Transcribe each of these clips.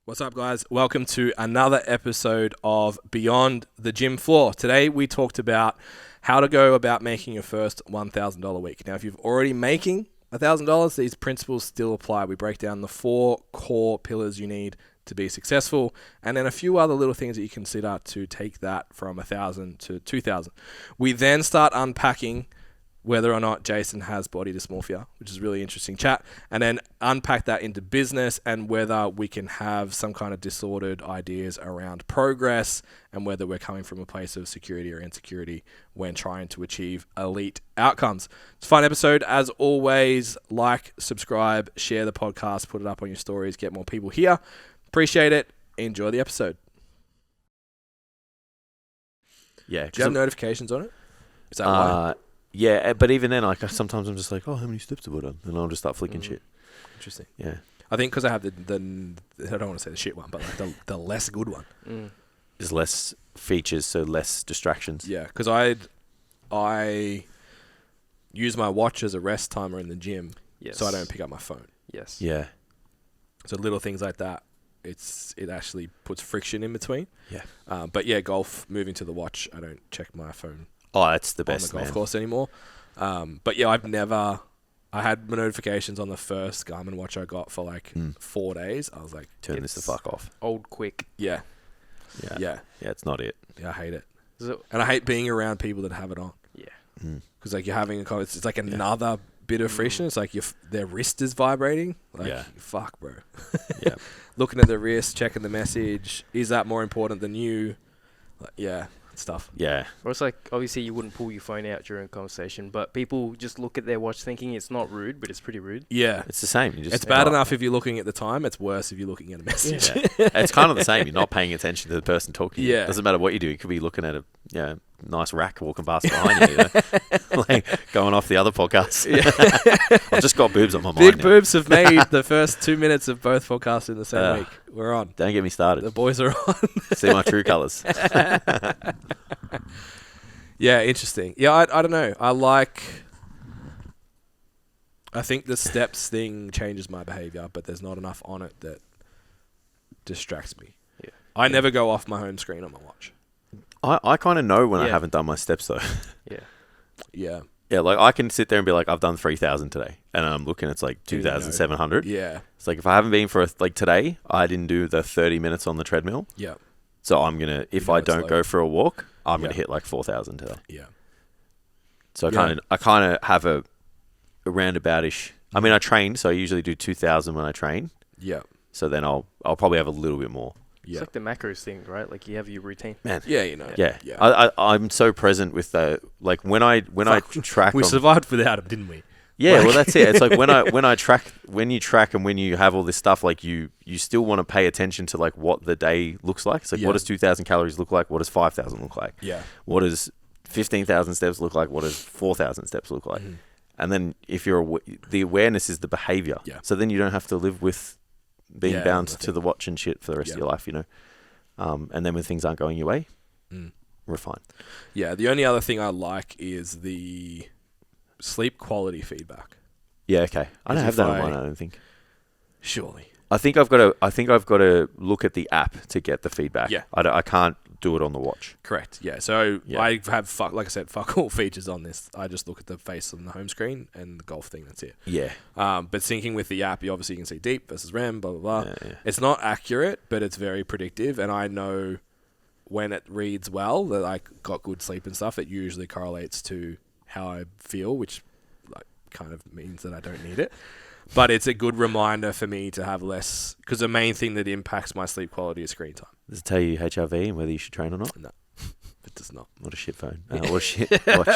What's up, guys? Welcome to another episode of Beyond the Gym Floor. Today, we talked about how to go about making your first $1,000 week. Now, if you're already making $1,000, these principles still apply. We break down the 4 core pillars you need to be successful, and then a few other little things that you consider to take that from 1,000 to 2,000. We then start unpacking whether or not Jason has body dysmorphia, which is a really interesting chat, and then unpack that into business and whether we can have some kind of disordered ideas around progress and whether we're coming from a place of security or insecurity when trying to achieve elite outcomes. It's a fun episode. As always, like, subscribe, share the podcast, put it up on your stories, get more people here. Appreciate it. Enjoy the episode. Yeah. Do you have notifications on it? Is that why? Yeah, but even then, like sometimes I'm just like, oh, how many steps have I done? And I'll just start flicking shit. Interesting. Yeah. I think because I have the I don't want to say the shit one, but like the less good one. There's less features, so less distractions. Yeah, because I use my watch as a rest timer in the gym, so I don't pick up my phone. Yes. Yeah. So little things like that, it actually puts friction in between. Yeah. But yeah, golf, moving to the watch, I don't check my phone. Oh, that's the best, on the golf course anymore. But yeah, I had my notifications on the first Garmin watch I got for like 4 days. I was like, turn this the fuck off. Old quick. Yeah. Yeah. Yeah. Yeah, it's not it. Yeah, I hate it. So, And I hate being around people that have it on. yeah. Because like you're having it's like another bit of friction. It's like their wrist is vibrating. Like, fuck, bro. Yeah. Looking at the wrist, checking the message. Is that more important than you? Like, yeah. Stuff. Yeah. Or it's like, obviously you wouldn't pull your phone out during a conversation, but people just look at their watch thinking it's not rude, but it's pretty rude. Yeah. It's the same. It's bad enough if you're looking at the time. It's worse if you're looking at a message. Yeah. It's kind of the same. You're not paying attention to the person talking. Yeah. Doesn't matter what you do. You could be looking at a nice rack walking past behind you. Like going off the other podcast. Yeah. I've just got boobs on my mind. Big boobs have made the first 2 minutes of both podcasts in the same week. We're on. Don't get me started. The boys are on. See my true colours. Yeah, interesting. Yeah, I don't know. I think the steps thing changes my behavior, but there's not enough on it that distracts me. Yeah. I never go off my home screen on my watch. I kind of know when I haven't done my steps though. Yeah. Yeah. Yeah, like I can sit there and be like, I've done 3,000 today, and I'm looking, it's like 2,700. Yeah. It's like if I haven't been for like today, I didn't do the 30 minutes on the treadmill. Yeah. So I'm gonna, if I don't go for a walk, I'm gonna hit like 4,000 today. Yeah. So I kind of have a roundaboutish. I mean, I train, so I usually do 2,000 when I train. Yeah. So then I'll probably have a little bit more. It's like the macros thing, right? Like you have your routine. Man. Yeah, you know. Yeah. Yeah. I'm so present with the like when I track. We survived without him, didn't we? Yeah, well that's it. It's like when you track and when you have all this stuff, like you still want to pay attention to like what the day looks like. It's like what does 2,000 calories look like? What does 5,000 look like? Yeah. What does 15,000 steps look like? What does 4,000 steps look like? And then if you're the awareness is the behavior. Yeah. So then you don't have to live with being bound to the watch and shit for the rest of your life, you know. And then when things aren't going your way, we're fine. Yeah. The only other thing I like is the sleep quality feedback. Yeah. Okay. I don't have that on mine. I don't think. Surely. I think I've got to look at the app to get the feedback. Yeah. I can't do it on the watch. Correct. Yeah. So I have like I said, fuck all features on this. I just look at the face on the home screen and the golf thing. That's it. Yeah. But syncing with the app, you obviously can see deep versus REM, blah blah blah. Yeah. It's not accurate, but it's very predictive, and I know when it reads well that I got good sleep and stuff. It usually correlates to how I feel, which like kind of means that I don't need it. But it's a good reminder for me to have less, because the main thing that impacts my sleep quality is screen time. Does it tell you HRV and whether you should train or not? No, it does not. What a shit phone. What a shit watch.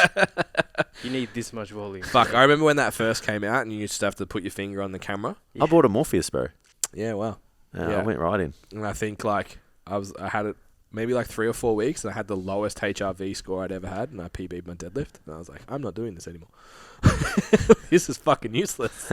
You need this much volume. Fuck, I remember when that first came out and you used to have to put your finger on the camera. I bought a Morpheus, bro. Yeah, wow. I went right in. And I think like I had it maybe like 3 or 4 weeks, and I had the lowest HRV score I'd ever had, and I PB'd my deadlift, and I was like, I'm not doing this anymore. This is fucking useless.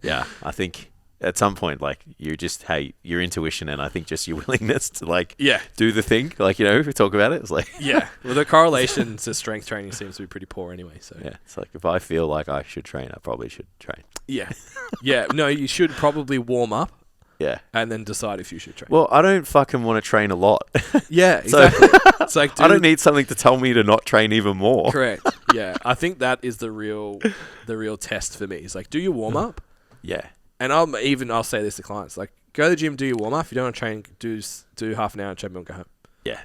Yeah, I think at some point, like, you just, your intuition and I think just your willingness to, like, do the thing, like, you know, if we talk about it, it's like... Yeah, well, the correlation to strength training seems to be pretty poor anyway, so... Yeah, it's like, if I feel like I should train, I probably should train. Yeah. Yeah, no, you should probably warm up Yeah. and then decide if you should train. Well, I don't fucking want to train a lot. Yeah, So- exactly. It's like, dude, I don't need something to tell me to not train even more. correct. Yeah, I think that is the real test for me. It's like, do your warm up, Yeah. and I'll say this to clients, like, go to the gym, do your warm up. If you don't want to train, do half an hour on treadmill and go home. Yeah.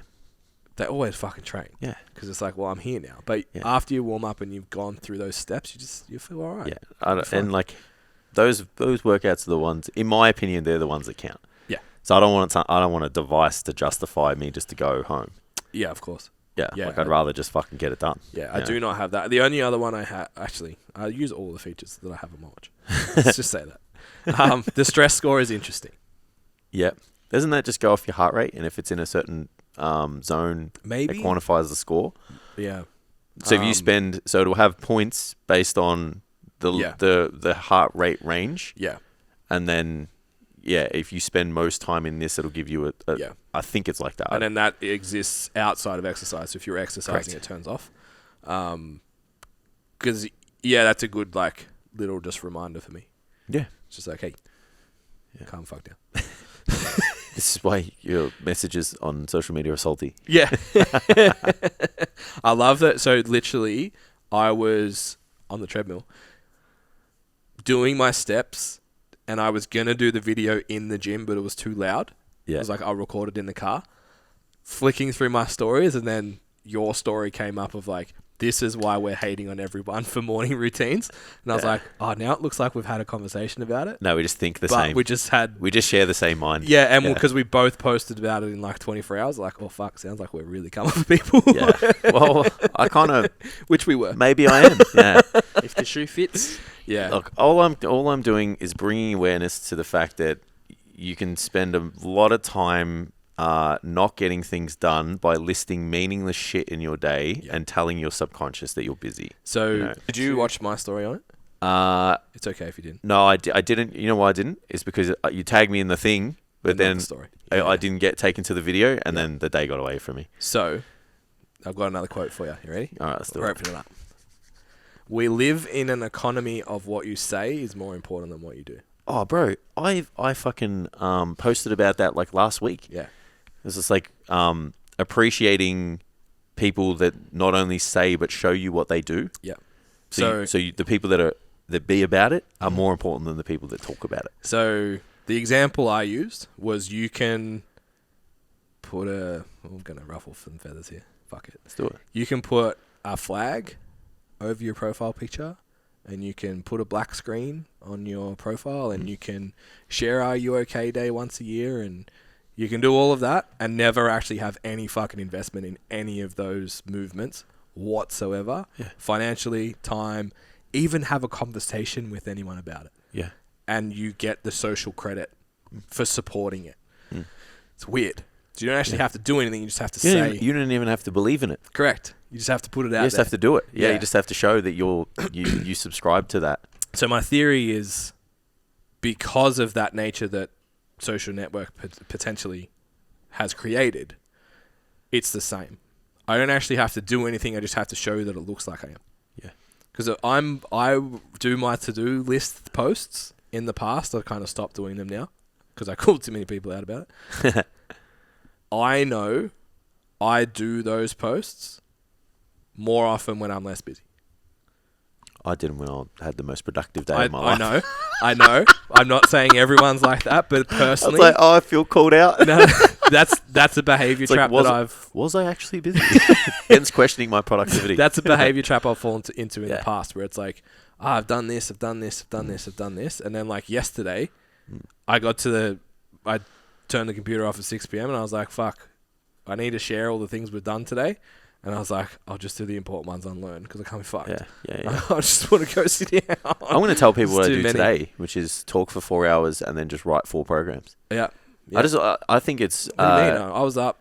They always fucking train. Yeah. Because it's like, well, I'm here now. But Yeah. after you warm up and you've gone through those steps, you feel all right. Yeah. Fine. And like those workouts are the ones, in my opinion, they're the ones that count. Yeah. So I don't want a device to justify me just to go home. Yeah, of course. Yeah. Yeah, Like I'd rather just fucking get it done. Yeah, I do not have that. The only other one I have, actually, I use all the features that I have on my watch. Let's just say that. The stress score is interesting. Yeah. Doesn't that just go off your heart rate? And if it's in a certain zone, Maybe. it quantifies the score. Yeah. So if you spend, so it'll have points based on the heart rate range. Yeah. And then, if you spend most time in this, it'll give you Yeah. I think it's like that. And then that exists outside of exercise. So if you're exercising, Correct. it turns off. Because, that's a good, like, little just reminder for me. Yeah. It's just like, hey, calm the fuck down. This is why your messages on social media are salty. Yeah. I love that. So literally, I was on the treadmill doing my steps, and I was going to do the video in the gym, but it was too loud. Yeah. It was like, I'll record it in the car. Flicking through my stories, and then your story came up of like, this is why we're hating on everyone for morning routines. And I was like, oh, now it looks like we've had a conversation about it. No, we just think the But same. we just share the same mind. Yeah, and because we both posted about it in like 24 hours, like, oh, fuck, sounds like we're really coming for people. Yeah. Well, I kind of... Which we were. Maybe I am. Yeah. If the shoe fits. Yeah. Look, all I'm doing is bringing awareness to the fact that you can spend a lot of time not getting things done by listing meaningless shit in your day and telling your subconscious that you're busy. So, did you watch my story on it? It's okay if you didn't. No, I didn't. You know why I didn't? It's because you tagged me in the thing, but Not then the story. I didn't get taken to the video, and then the day got away from me. So, I've got another quote for you. You ready? All right, let's do We're it. opening it up. We live in an economy of what you say is more important than what you do. Oh, bro, I fucking posted about that like last week. Yeah. It's just like appreciating people that not only say but show you what they do. Yeah. So the people that be about it are more important than the people that talk about it. So the example I used was you can put I'm going to ruffle some feathers here. Fuck it. Let's do it. You can put a flag over your profile picture, and you can put a black screen on your profile, and you can share our You OK Day once a year, and you can do all of that and never actually have any fucking investment in any of those movements whatsoever. Yeah. Financially, time, even have a conversation with anyone about it. Yeah. And you get the social credit for supporting it. It's weird. So you don't actually have to do anything. You just have to say. You don't even have to believe in it. Correct. You just have to put it out You just there. have to do it. Yeah, Yeah. you just have to show that you subscribe to that. So my theory is, because of that nature that social network potentially has created, it's the same. I don't actually have to do anything. I just have to show that it looks like I am. Yeah. Because I do my to-do list posts in the past. I've kind of stopped doing them now because I called too many people out about it. I know I do those posts more often when I'm less busy. I didn't when I had the most productive day of my life. I know. I'm not saying everyone's like that, but I personally, was like, oh, I feel called out. no, that's a behavior It's like, trap was I actually busy? Hence questioning my productivity. That's a behavior trap I've fallen into in Yeah. the past, where it's like, I've done this, I've done this, I've done this, I've done this, and then like yesterday, I turned the computer off at 6 p.m. and I was like, fuck, I need to share all the things we've done today. And I was like, I'll just do the important ones unlearn because I can't be fucked. Yeah. I just want to go sit down. I'm going to tell people what I It's do too many. today, which is talk for 4 hours and then just write 4 programs. Yeah. I think it's... What do you mean? I was up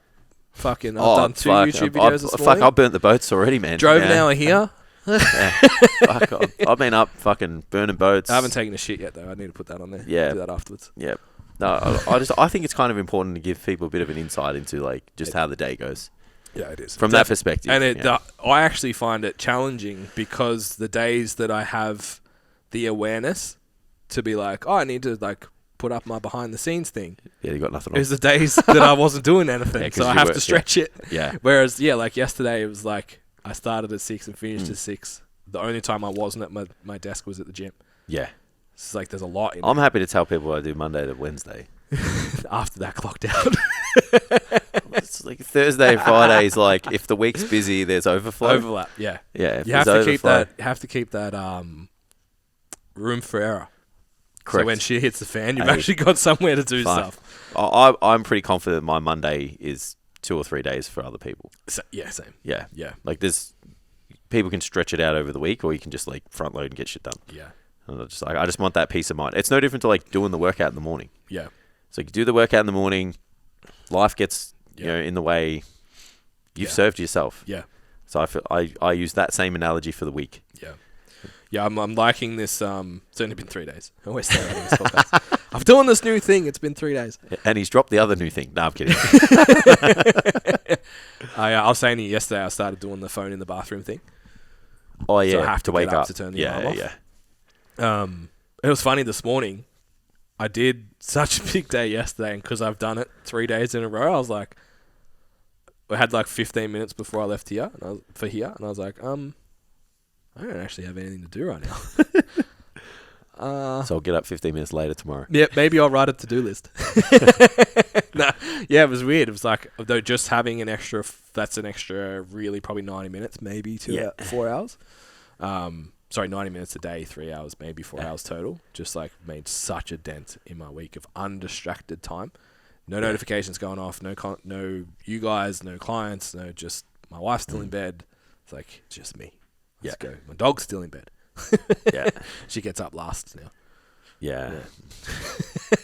I've done 2 YouTube videos this morning. I burnt the boats already, man. Drove an hour here. I've been up fucking burning boats. I haven't taken a shit yet, though. I need to put that on there. Yeah. I'll do that afterwards. Yeah. No, I think it's kind of important to give people a bit of an insight into like just how the day goes. Yeah, it is. From that perspective. And I actually find it challenging because the days that I have the awareness to be like, oh, I need to like put up my behind the scenes thing. Yeah, you got nothing It on. was the days that I wasn't doing anything, Yeah, 'cause so I you have were- to stretch it. Yeah. Whereas, like yesterday, it was like I started at 6 and finished at 6. The only time I wasn't at my desk was at the gym. Yeah. It's like there's a lot in I'm happy to tell people I do Monday to Wednesday. after that clocked out. It's like Thursday and Friday is like, if the week's busy, there's overflow. Overlap, yeah. Yeah. If You have there's to keep overflow- that room for error. Correct. So when shit hits the fan, you've Hey, actually got somewhere to do fuck. stuff. I'm pretty confident my Monday is 2 or 3 days for other people. So, yeah, same. Yeah. Yeah, Like there's people can stretch it out over the week, or you can just like front load and get shit done. yeah, And I just want that peace of mind. It's no different to like doing the workout in the morning. yeah. So you do the workout in the morning, life gets Yeah. in the way. You've Yeah. served yourself. Yeah. So I use that same analogy for the week. Yeah. Yeah, I'm liking this. It's only been 3 days. I always say that in this podcast. I'm doing this new thing. It's been 3 days. And he's dropped the other new thing. No, I'm kidding. I was saying to you yesterday, I started doing the phone in the bathroom thing. Oh yeah, So I have to wake get up up to turn the yeah, alarm off. It was funny this morning. I did such a big day yesterday, and because I've done it 3 days in a row, I was like, I had like 15 minutes before I left here, and I was like, I don't actually have anything to do right now. So I'll get up 15 minutes later tomorrow. Yeah, maybe I'll write a to-do list. No, yeah, it was weird. It was like, though, just having an extra, that's an extra really probably 90 minutes, maybe 4 hours. Sorry, 90 minutes a day, 3 hours, maybe 4 hours total. Just like made such a dent in my week of undistracted time. No notifications going off, no you guys, no clients, no just my wife's still in bed. It's like, just me. Let's go. My dog's still in bed. Yeah. She gets up last now. Yeah.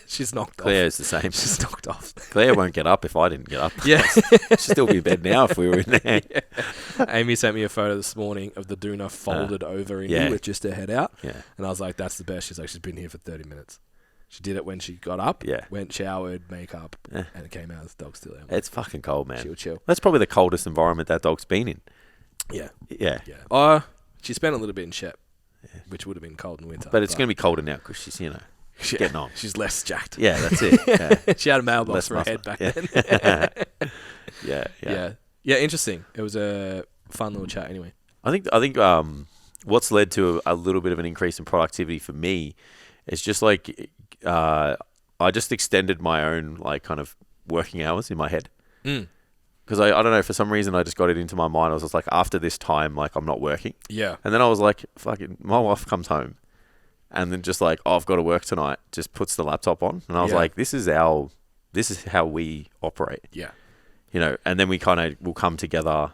She's knocked off. Claire's the same. She's knocked off. Claire won't get up if I didn't get up. Yeah. She'd still be in bed now if we were in there. Amy sent me a photo this morning of the doona folded over in me with just her head out. Yeah. And I was like, that's the best. She's like, she's been here for 30 minutes. She did it when she got up, went, showered, makeup, and it came out. The dog's still out. It's fucking cold, man. She'll chill. That's probably the coldest environment that dog's been in. Yeah. Yeah. Yeah. She spent a little bit in Shep, which would have been cold in winter. But it's going to be colder now because she's, getting on. She's less jacked. Yeah, that's it. Yeah. She had a mailbox Less for her head muscle. back then. Yeah. Interesting. It was a fun little chat anyway. I think what's led to a little bit of an increase in productivity for me is just like I just extended my own like kind of working hours in my head. Because I don't know, for some reason I just got it into my mind. I was just like, after this time, like I'm not working. Yeah. And then I was like, fucking, my wife comes home and then just like, oh, I've got to work tonight, just puts the laptop on. And I was like, this is how we operate. Yeah. And then we kind of will come together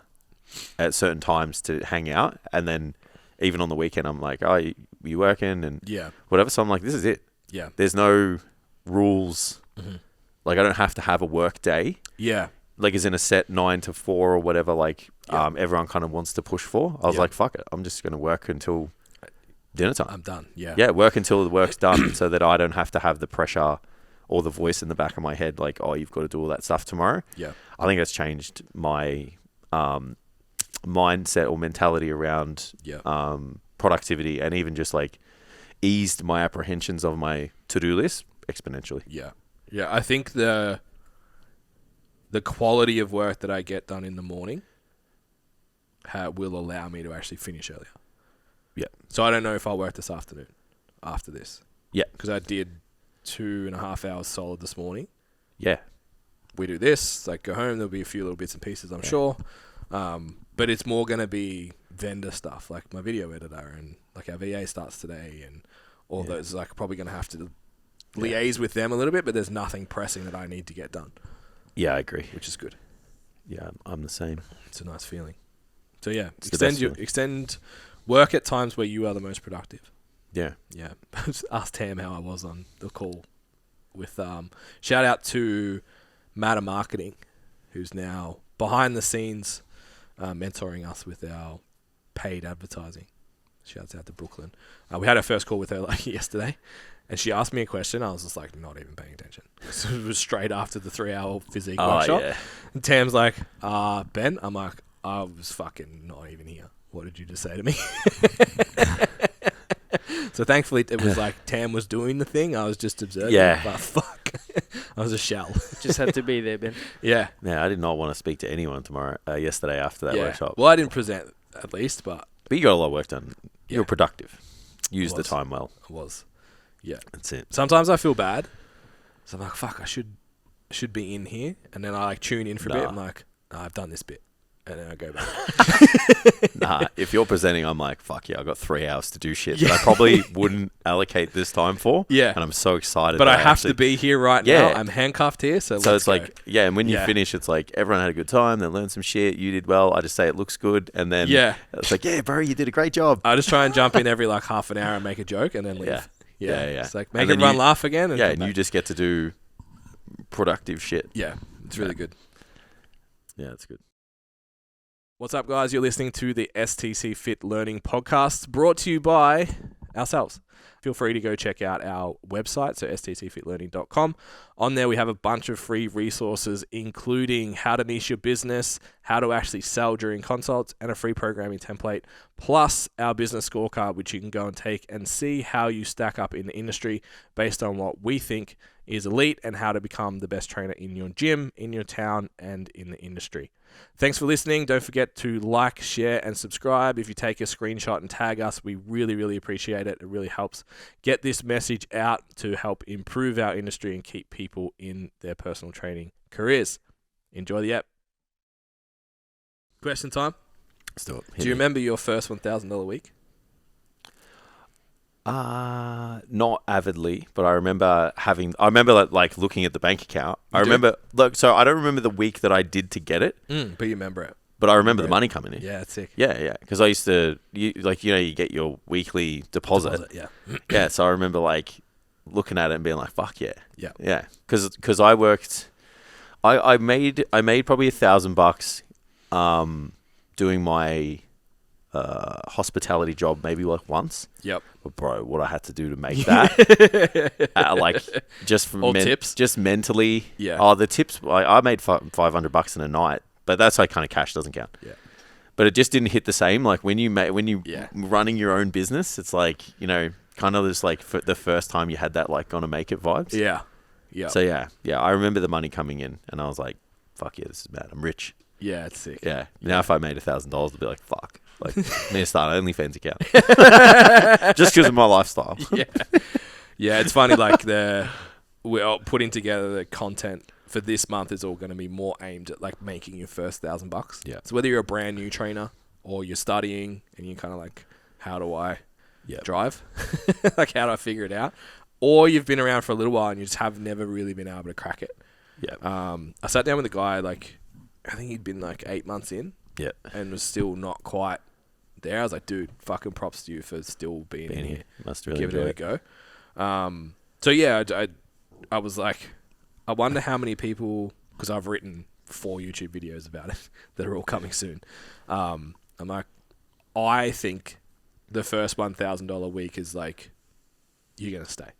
at certain times to hang out. And then even on the weekend, I'm like, oh, you working and whatever. So I'm like, this is it. Yeah. There's no rules. Mm-hmm. Like I don't have to have a work day. Yeah. Like is in a set 9 to 4 or whatever, like everyone kind of wants to push for. I was like, fuck it. I'm just going to work until dinner time. I'm done. Yeah. Yeah, work until the work's done so that I don't have to have the pressure or the voice in the back of my head like, oh, you've got to do all that stuff tomorrow. Yeah. I think that's changed my mindset or mentality around productivity, and even just like eased my apprehensions of my to-do list exponentially. Yeah. Yeah. I think the quality of work that I get done in the morning will allow me to actually finish earlier. Yeah. So I don't know if I'll work this afternoon after this. Yeah. Because I did 2.5 hours solid this morning. Yeah. We do this, like go home, there'll be a few little bits and pieces, I'm sure. But it's more going to be vendor stuff, like my video editor and like our VA starts today and all those. Like probably going to have to liaise with them a little bit, but there's nothing pressing that I need to get done. Yeah, I agree. Which is good. Yeah, I'm the same. It's a nice feeling. So yeah, It's extend work at times where you are the most productive. Yeah. Yeah. Asked Tam how I was on the call with shout out to Matter Marketing, who's now behind the scenes mentoring us with our paid advertising. Shouts out to Brooklyn. We had our first call with her like yesterday, and she asked me a question. I was just like not even paying attention. So it was straight after the 3-hour physique workshop. Yeah. And Tam's like, Ben? I'm like, I was fucking not even here. What did you just say to me? So thankfully it was like Tam was doing the thing. I was just observing. Yeah. But fuck. I was a shell. Just had to be there, Ben. Yeah. Yeah, I did not want to speak to anyone yesterday after that workshop. Well, I didn't present at least, but you got a lot of work done. Yeah. You were productive. Use the time well. I was. Yeah. That's it. Sometimes I feel bad. So I'm like, fuck, I should be in here. And then I like tune in for a bit. I'm like, nah, I've done this bit. And then I go back. Nah, if you're presenting, I'm like, fuck yeah, I got 3 hours to do shit that I probably wouldn't allocate this time for. Yeah. And I'm so excited. But I have to be here right now. I'm handcuffed here. So it's like, yeah, and when you finish, it's like everyone had a good time. They learned some shit. You did well. I just say it looks good. And then it's like, yeah, bro, you did a great job. I just try and jump in every like half an hour and make a joke and then leave. Yeah. It's like, make everyone laugh again. And you just get to do productive shit. Yeah. It's really good. Yeah, it's good. What's up, guys? You're listening to the STC Fit Learning Podcast, brought to you by ourselves. Feel free to go check out our website, so stcfitlearning.com. On there, we have a bunch of free resources, including how to niche your business, how to actually sell during consults, and a free programming template, plus our business scorecard, which you can go and take and see how you stack up in the industry based on what we think is elite and how to become the best trainer in your gym, in your town, and in the industry. Thanks for listening. Don't forget to like, share, and subscribe. If you take a screenshot and tag us, we really, really appreciate it. It really helps get this message out to help improve our industry and keep people in their personal training careers. Enjoy the app. Question time. Let's do it. Do you remember your first $1,000 week? Not avidly, but I remember like looking at the bank account. I don't remember the week that I did to get it. But you remember it. But I remember the money coming in. Yeah, that's sick. Yeah. Because I used to, you get your weekly deposit. Yeah. So I remember like looking at it and being like, fuck yeah. Yeah. Yeah. Because I worked, I made probably $1,000 doing my hospitality job maybe like once. Yep. But bro, what I had to do to make that, like just from tips, just mentally. Yeah. Oh, the tips. I made $500 in a night, but that's like kind of cash, doesn't count. Yeah. But it just didn't hit the same. Like when you running your own business, it's like kind of just like for the first time you had that like gonna make it vibes. Yeah. Yeah. So yeah. I remember the money coming in, and I was like, fuck yeah, this is mad. I'm rich. Yeah, it's sick. Yeah. Now if I made $1,000, I'd be like, fuck. Like, I'm going to start an OnlyFans account. Just because of my lifestyle. Yeah, it's funny, like, we're putting together the content for this month is all going to be more aimed at, like, making your first $1,000. Yeah. So whether you're a brand new trainer or you're studying and you're kind of like, how do I drive? Like, how do I figure it out? Or you've been around for a little while and you just have never really been able to crack it. Yeah. I sat down with a guy, like, I think he'd been, like, 8 months in. Yeah. And was still not quite there. I was like, dude, fucking props to you for still being here. Must really give it a go. So yeah, I was like, I wonder how many people, because I've written 4 YouTube videos about it that are all coming soon. I'm like, I think the first $1,000 week is like, you're gonna stay.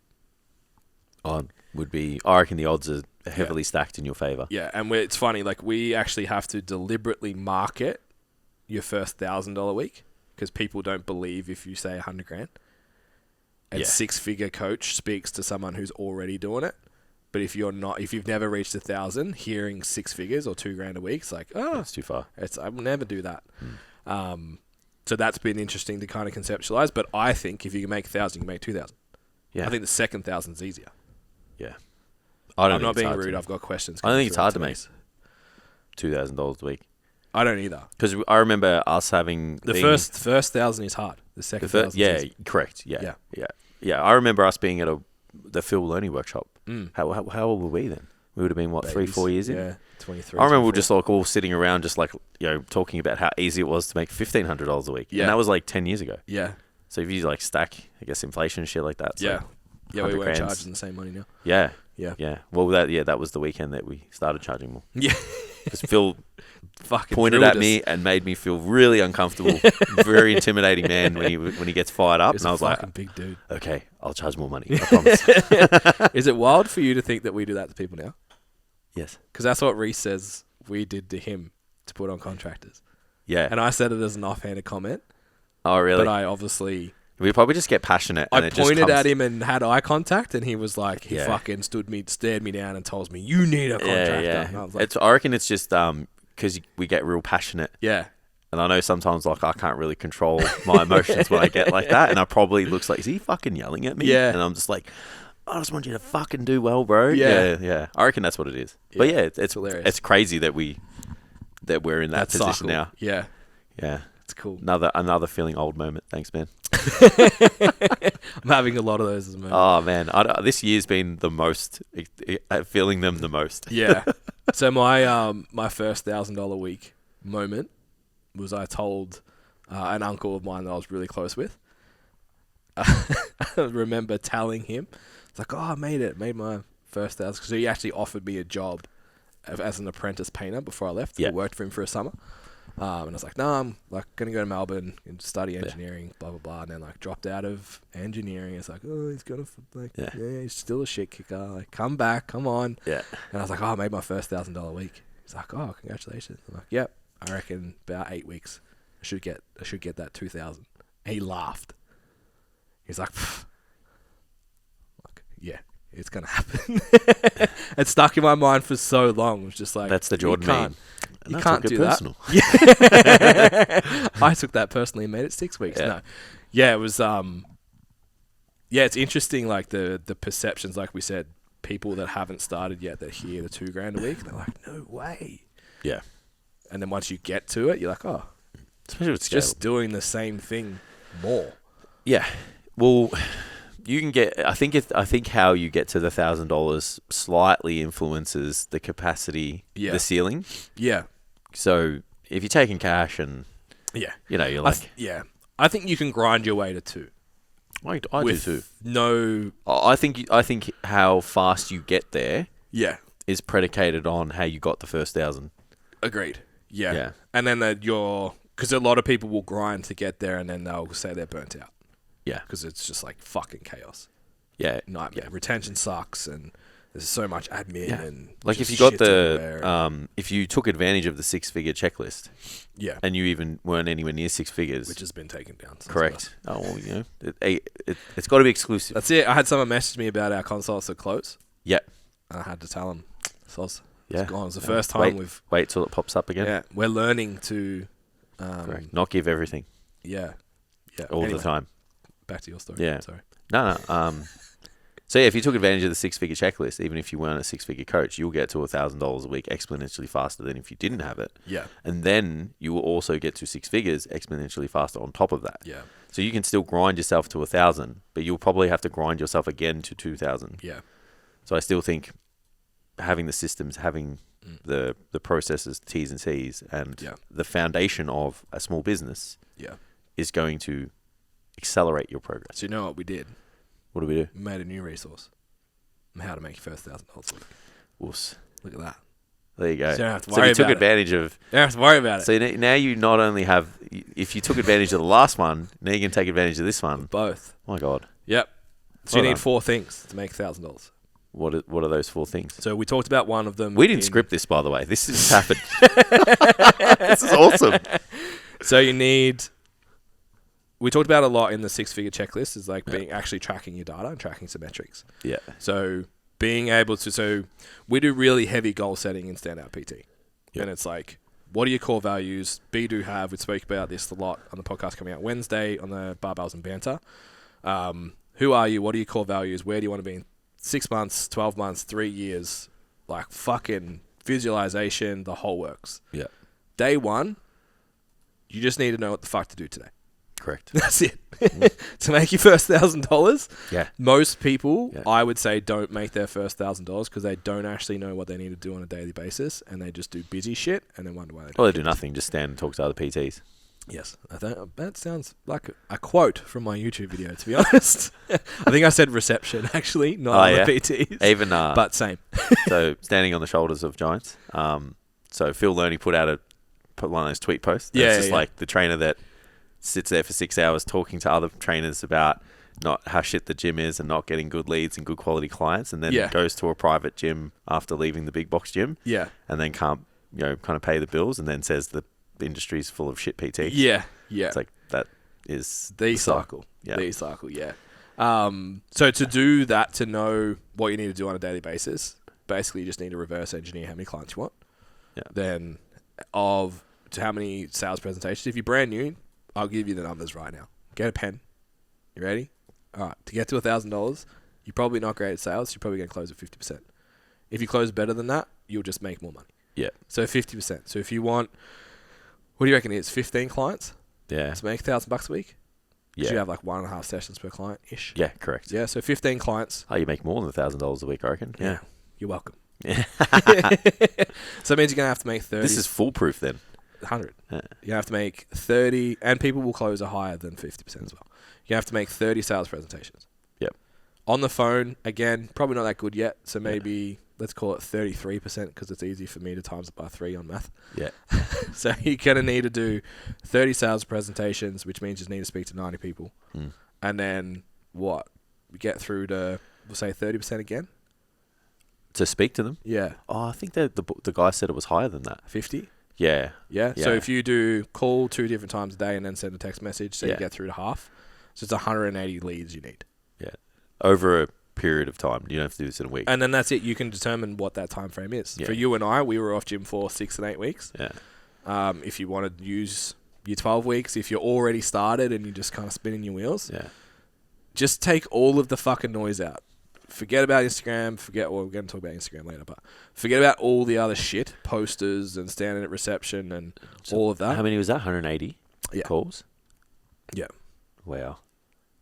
I reckon the odds are heavily stacked in your favor. Yeah, and it's funny, like we actually have to deliberately market your first $1,000 week because people don't believe if you say $100,000. And 6-figure coach speaks to someone who's already doing it. But if you've never reached 1,000, hearing 6 figures or $2,000 a week, it's like, it's too far. I will never do that. So that's been interesting to kind of conceptualize. But I think if you can make 1,000, you can make 2,000. Yeah. I think the second 1,000 is easier. Yeah. I'm not being rude. I've got questions. I don't think it's hard to make $2,000 a week. I don't either. Because I remember us having the first 1,000 is hard. The second 1,000 is easy. Correct. Yeah. I remember us being at the Phil Learning workshop. How old were we then? We would have been 3-4 years in. Yeah, 23. I remember we were just like all sitting around, just like talking about how easy it was to make $1,500 a week. Yeah, and that was like 10 years ago. Yeah. So if you like stack, I guess inflation and shit like that. Yeah. Like we weren't charging the same money now. Yeah. Yeah. Well, that was the weekend that we started charging more. Yeah. Because Phil fucking pointed at me and made me feel really uncomfortable. Very intimidating man when he gets fired up. And I was like, big dude. Okay, I'll charge more money. I promise. Is it wild for you to think that we do that to people now? Yes. Because that's what Reese says we did to him to put on contractors. Yeah. And I said it as an offhanded comment. Oh, really? But I obviously We probably just get passionate. I And it just pointed comes- at him and had eye contact, and he was like, he Yeah. fucking stared me down and told me, "You need a contractor." Yeah, And I was yeah. like, I reckon it's just because we get real passionate. yeah, And I know sometimes like I can't really control my emotions when I get like that. And I probably looks like, is he fucking yelling at me? Yeah. And I'm just like, I just want you to fucking do well, bro. Yeah. Yeah. I reckon that's what it is. But yeah, it's hilarious. It's crazy that we're in that position cycle. now. Yeah, Yeah. it's cool. Another feeling old moment. Thanks, man. I'm having a lot of those as well. Oh man, this year's been the most feeling them the most. Yeah. So my first $1,000 week moment was I told an uncle of mine that I was really close with. I remember telling him, it's like, "Oh, I made my first 1,000," because he actually offered me a job as an apprentice painter before I left. Yeah. I worked for him for a summer. And I was like, "No, I'm like gonna go to Melbourne and study engineering, blah blah blah." And then like dropped out of engineering. It's like, "Oh, he's gonna he's still a shit kicker. Like, come back, come on." Yeah. And I was like, "Oh, I made my first $1,000 week." He's like, "Oh, congratulations." I'm like, "Yep, I reckon about 8 weeks, I should get that 2,000." He laughed. He's like, "Yeah, it's gonna happen." It stuck in my mind for so long. It was just like, That's the Jordan meme. You And can't took it do personal. that. Yeah. I took that personally and made it 6 weeks. Yeah. No. Yeah, it was it's interesting, like the perceptions, like we said, people that haven't started yet that hear the $2,000 a week, they're like, "No way." Yeah. And then once you get to it, you're like, "Oh, Especially with it's just doing the same thing more." Yeah. Well, you can get. I think how you get to the $1,000 slightly influences the capacity, Yeah. the ceiling. Yeah. So if you're taking cash and Yeah. you're like, I think you can grind your way to 2. I do with too. No. I think how fast you get there Yeah. is predicated on how you got the first 1,000. Agreed. Yeah. Yeah. And then because a lot of people will grind to get there and then they'll say they're burnt out. Yeah. Because it's just like fucking chaos. Yeah. Nightmare. Retention sucks and there's so much admin Yeah. and Like if just you got shit everywhere. if you took advantage of the 6-figure checklist Yeah. and you even weren't anywhere near 6 figures, Which has been taken down. since correct. Oh, well, it's got to be exclusive. That's it. I had someone message me about our consults at close. Yeah. And I had to tell them, "Soz, Yeah. it's gone. It's the Yeah. first time Wait till it pops up again. Yeah, we're learning to... Correct. Not give everything Yeah. Yeah. all Anyway, the time. Back to your story. Yeah. Sorry. No. So yeah, if you took advantage of the 6-figure checklist, even if you weren't a 6-figure coach, you'll get to $1,000 a week exponentially faster than if you didn't have it. Yeah. And then you will also get to 6 figures exponentially faster on top of that. Yeah. So you can still grind yourself to 1,000, but you'll probably have to grind yourself again to 2,000. Yeah. So I still think having the systems, having the processes, T's and C's, and Yeah. the foundation of a small business Yeah. is going to accelerate your progress. So you know what we did? What do we do? We made a new resource on how to make your first $1,000 a week. Woos. Look at that. There you go. So you don't have to So worry you took about it. advantage of... You don't have to worry about it. So now you not only have... If you took advantage of the last one, now you can take advantage of this one. Both. Oh my God. Yep. So Well you need done. 4 things to make $1,000. What are those 4 things? So we talked about one of them. We didn't script this, by the way. This just happened. This is awesome. So you need... We talked about a lot in the 6-figure checklist is like being actually tracking your data and tracking some metrics. Yeah. So being able to... So we do really heavy goal setting in Standout PT. Yep. And it's like, what are your core values? Be, do, have. We spoke about this a lot on the podcast coming out Wednesday on the Barbells and Banter. Who are you? What are your core values? Where do you want to be in 6 months, 12 months, 3 years? Like fucking visualization, the whole works. Yeah. Day 1, you just need to know what the fuck to do today. Correct. That's it. To make your first $1,000. Yeah. Most people, Yeah. I would say, don't make their first $1,000 because they don't actually know what they need to do on a daily basis, and they just do busy shit and then wonder why they don't. Well, they do nothing. Just stand and talk to other PTs. Yes, that sounds like a quote from my YouTube video. To be honest, I think I said reception actually, not other PTs. Even but same. so standing on the shoulders of giants. So Phil Learning put one of those tweet posts. Yeah, It's just yeah. like the trainer that sits there for 6 hours talking to other trainers about not how shit the gym is and not getting good leads and good quality clients, and then Yeah. goes to a private gym after leaving the big box gym, Yeah, and then can't kind of pay the bills, and then says the industry's full of shit PTs. yeah, yeah. It's like that. is The cycle. Yeah. The cycle, yeah. So to do that, to know what you need to do on a daily basis, basically you just need to reverse engineer how many clients you want. Yeah. Then to how many sales presentations. If you're brand new, I'll give you the numbers right now. Get a pen. You ready? All right. To get to $1,000, you're probably not great at sales. You're probably going to close at 50%. If you close better than that, you'll just make more money. Yeah. So 50%. So if you want, what do you reckon it is? 15 clients Yeah. to make $1,000 a week? Yeah. You have like 1.5 sessions per client-ish. Yeah, correct. Yeah, so 15 clients. Oh, you make more than $1,000 a week, I reckon. Yeah. You're welcome. Yeah. So it means you're going to have to make 30. This is foolproof then. 100. Yeah. You have to make 30, and people will close a higher than 50% as well. You have to make 30 sales presentations. Yep. On the phone, again, probably not that good yet, so maybe let's call it 33% because it's easy for me to times it by 3 on math. Yeah. So you're going to need to do 30 sales presentations, which means you need to speak to 90 people. And then what? Get through to, we'll say 30% again? To speak to them? Yeah. Oh, I think that the guy said it was higher than that. 50? Yeah. Yeah. So if you do call 2 different times a day and then send a text message, so you Yeah. get through to half. So it's 180 leads you need. Yeah. Over a period of time. You don't have to do this in a week. And then that's it. You can determine what that time frame is. Yeah. For you and I, we were off gym for 6 and 8 weeks. Yeah. If you want to use your 12 weeks, if you're already started and you're just kind of spinning your wheels, Yeah. just take all of the fucking noise out. Forget about Instagram. We're going to talk about Instagram later, but forget about all the other shit, posters and standing at reception and all of that. How many was that? 180 calls? Yeah. Wow.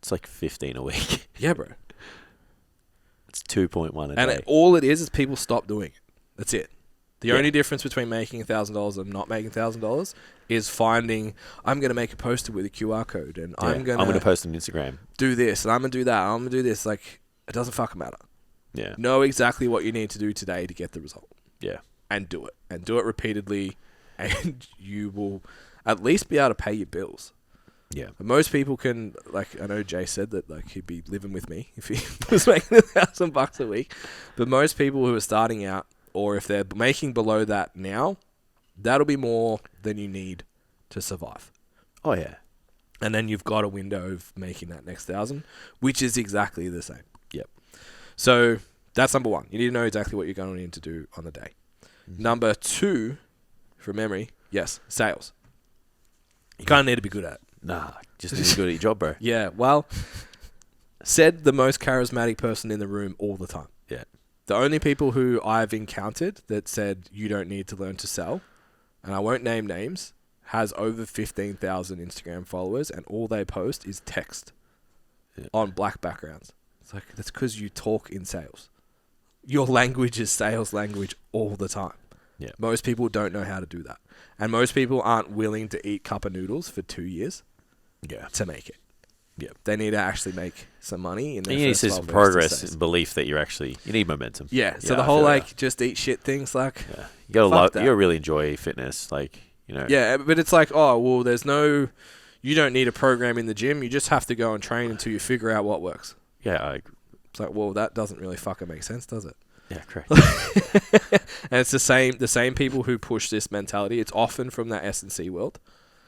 It's like 15 a week. Yeah, bro. It's 2.1 a And day. all it is people stop doing it. That's it. The Yeah. only difference between making $1,000 and not making $1,000 is finding, I'm going to make a poster with a QR code and I'm going to post on Instagram. do this and I'm going to do that. I'm going to do this. Like, it doesn't fucking matter. Yeah. Know exactly what you need to do today to get the result. Yeah. And do it. And do it repeatedly and you will at least be able to pay your bills. Yeah. But most people can, like, I know Jay said that, like, he'd be living with me if he was making $1,000 a week. But most people who are starting out, or if they're making below that now, that'll be more than you need to survive. Oh, yeah. And then you've got a window of making that next 1,000, which is exactly the same. Yep. So that's number one. You need to know exactly what you're going to need to do on the day. Number two, from memory, yes, sales. You kind of need to be good at it. Nah, just be good at your job, bro. Yeah, well, said the most charismatic person in the room all the time. Yeah. The only people who I've encountered that said you don't need to learn to sell, and I won't name names, has over 15,000 Instagram followers, and all they post is text on black backgrounds. It's like, that's because you talk in sales. Your language is sales language all the time. Yeah. Most people don't know how to do that. And most people aren't willing to eat cup of noodles for 2 years to make it. Yeah. They need to actually make some money. In their You need first some 12 progress days. and belief that you need momentum. Yeah. So Yeah, the I whole, feel like, that. just eat shit things, like... Yeah. You gotta Fuck that. you gotta really enjoy fitness, like, you know. Yeah, but it's like, oh, well, there's no... You don't need a program in the gym. You just have to go and train until you figure out what works. Yeah, It's like, well, that doesn't really fucking make sense, does it? yeah, correct. And it's the same people who push this mentality. It's often from that S&C world.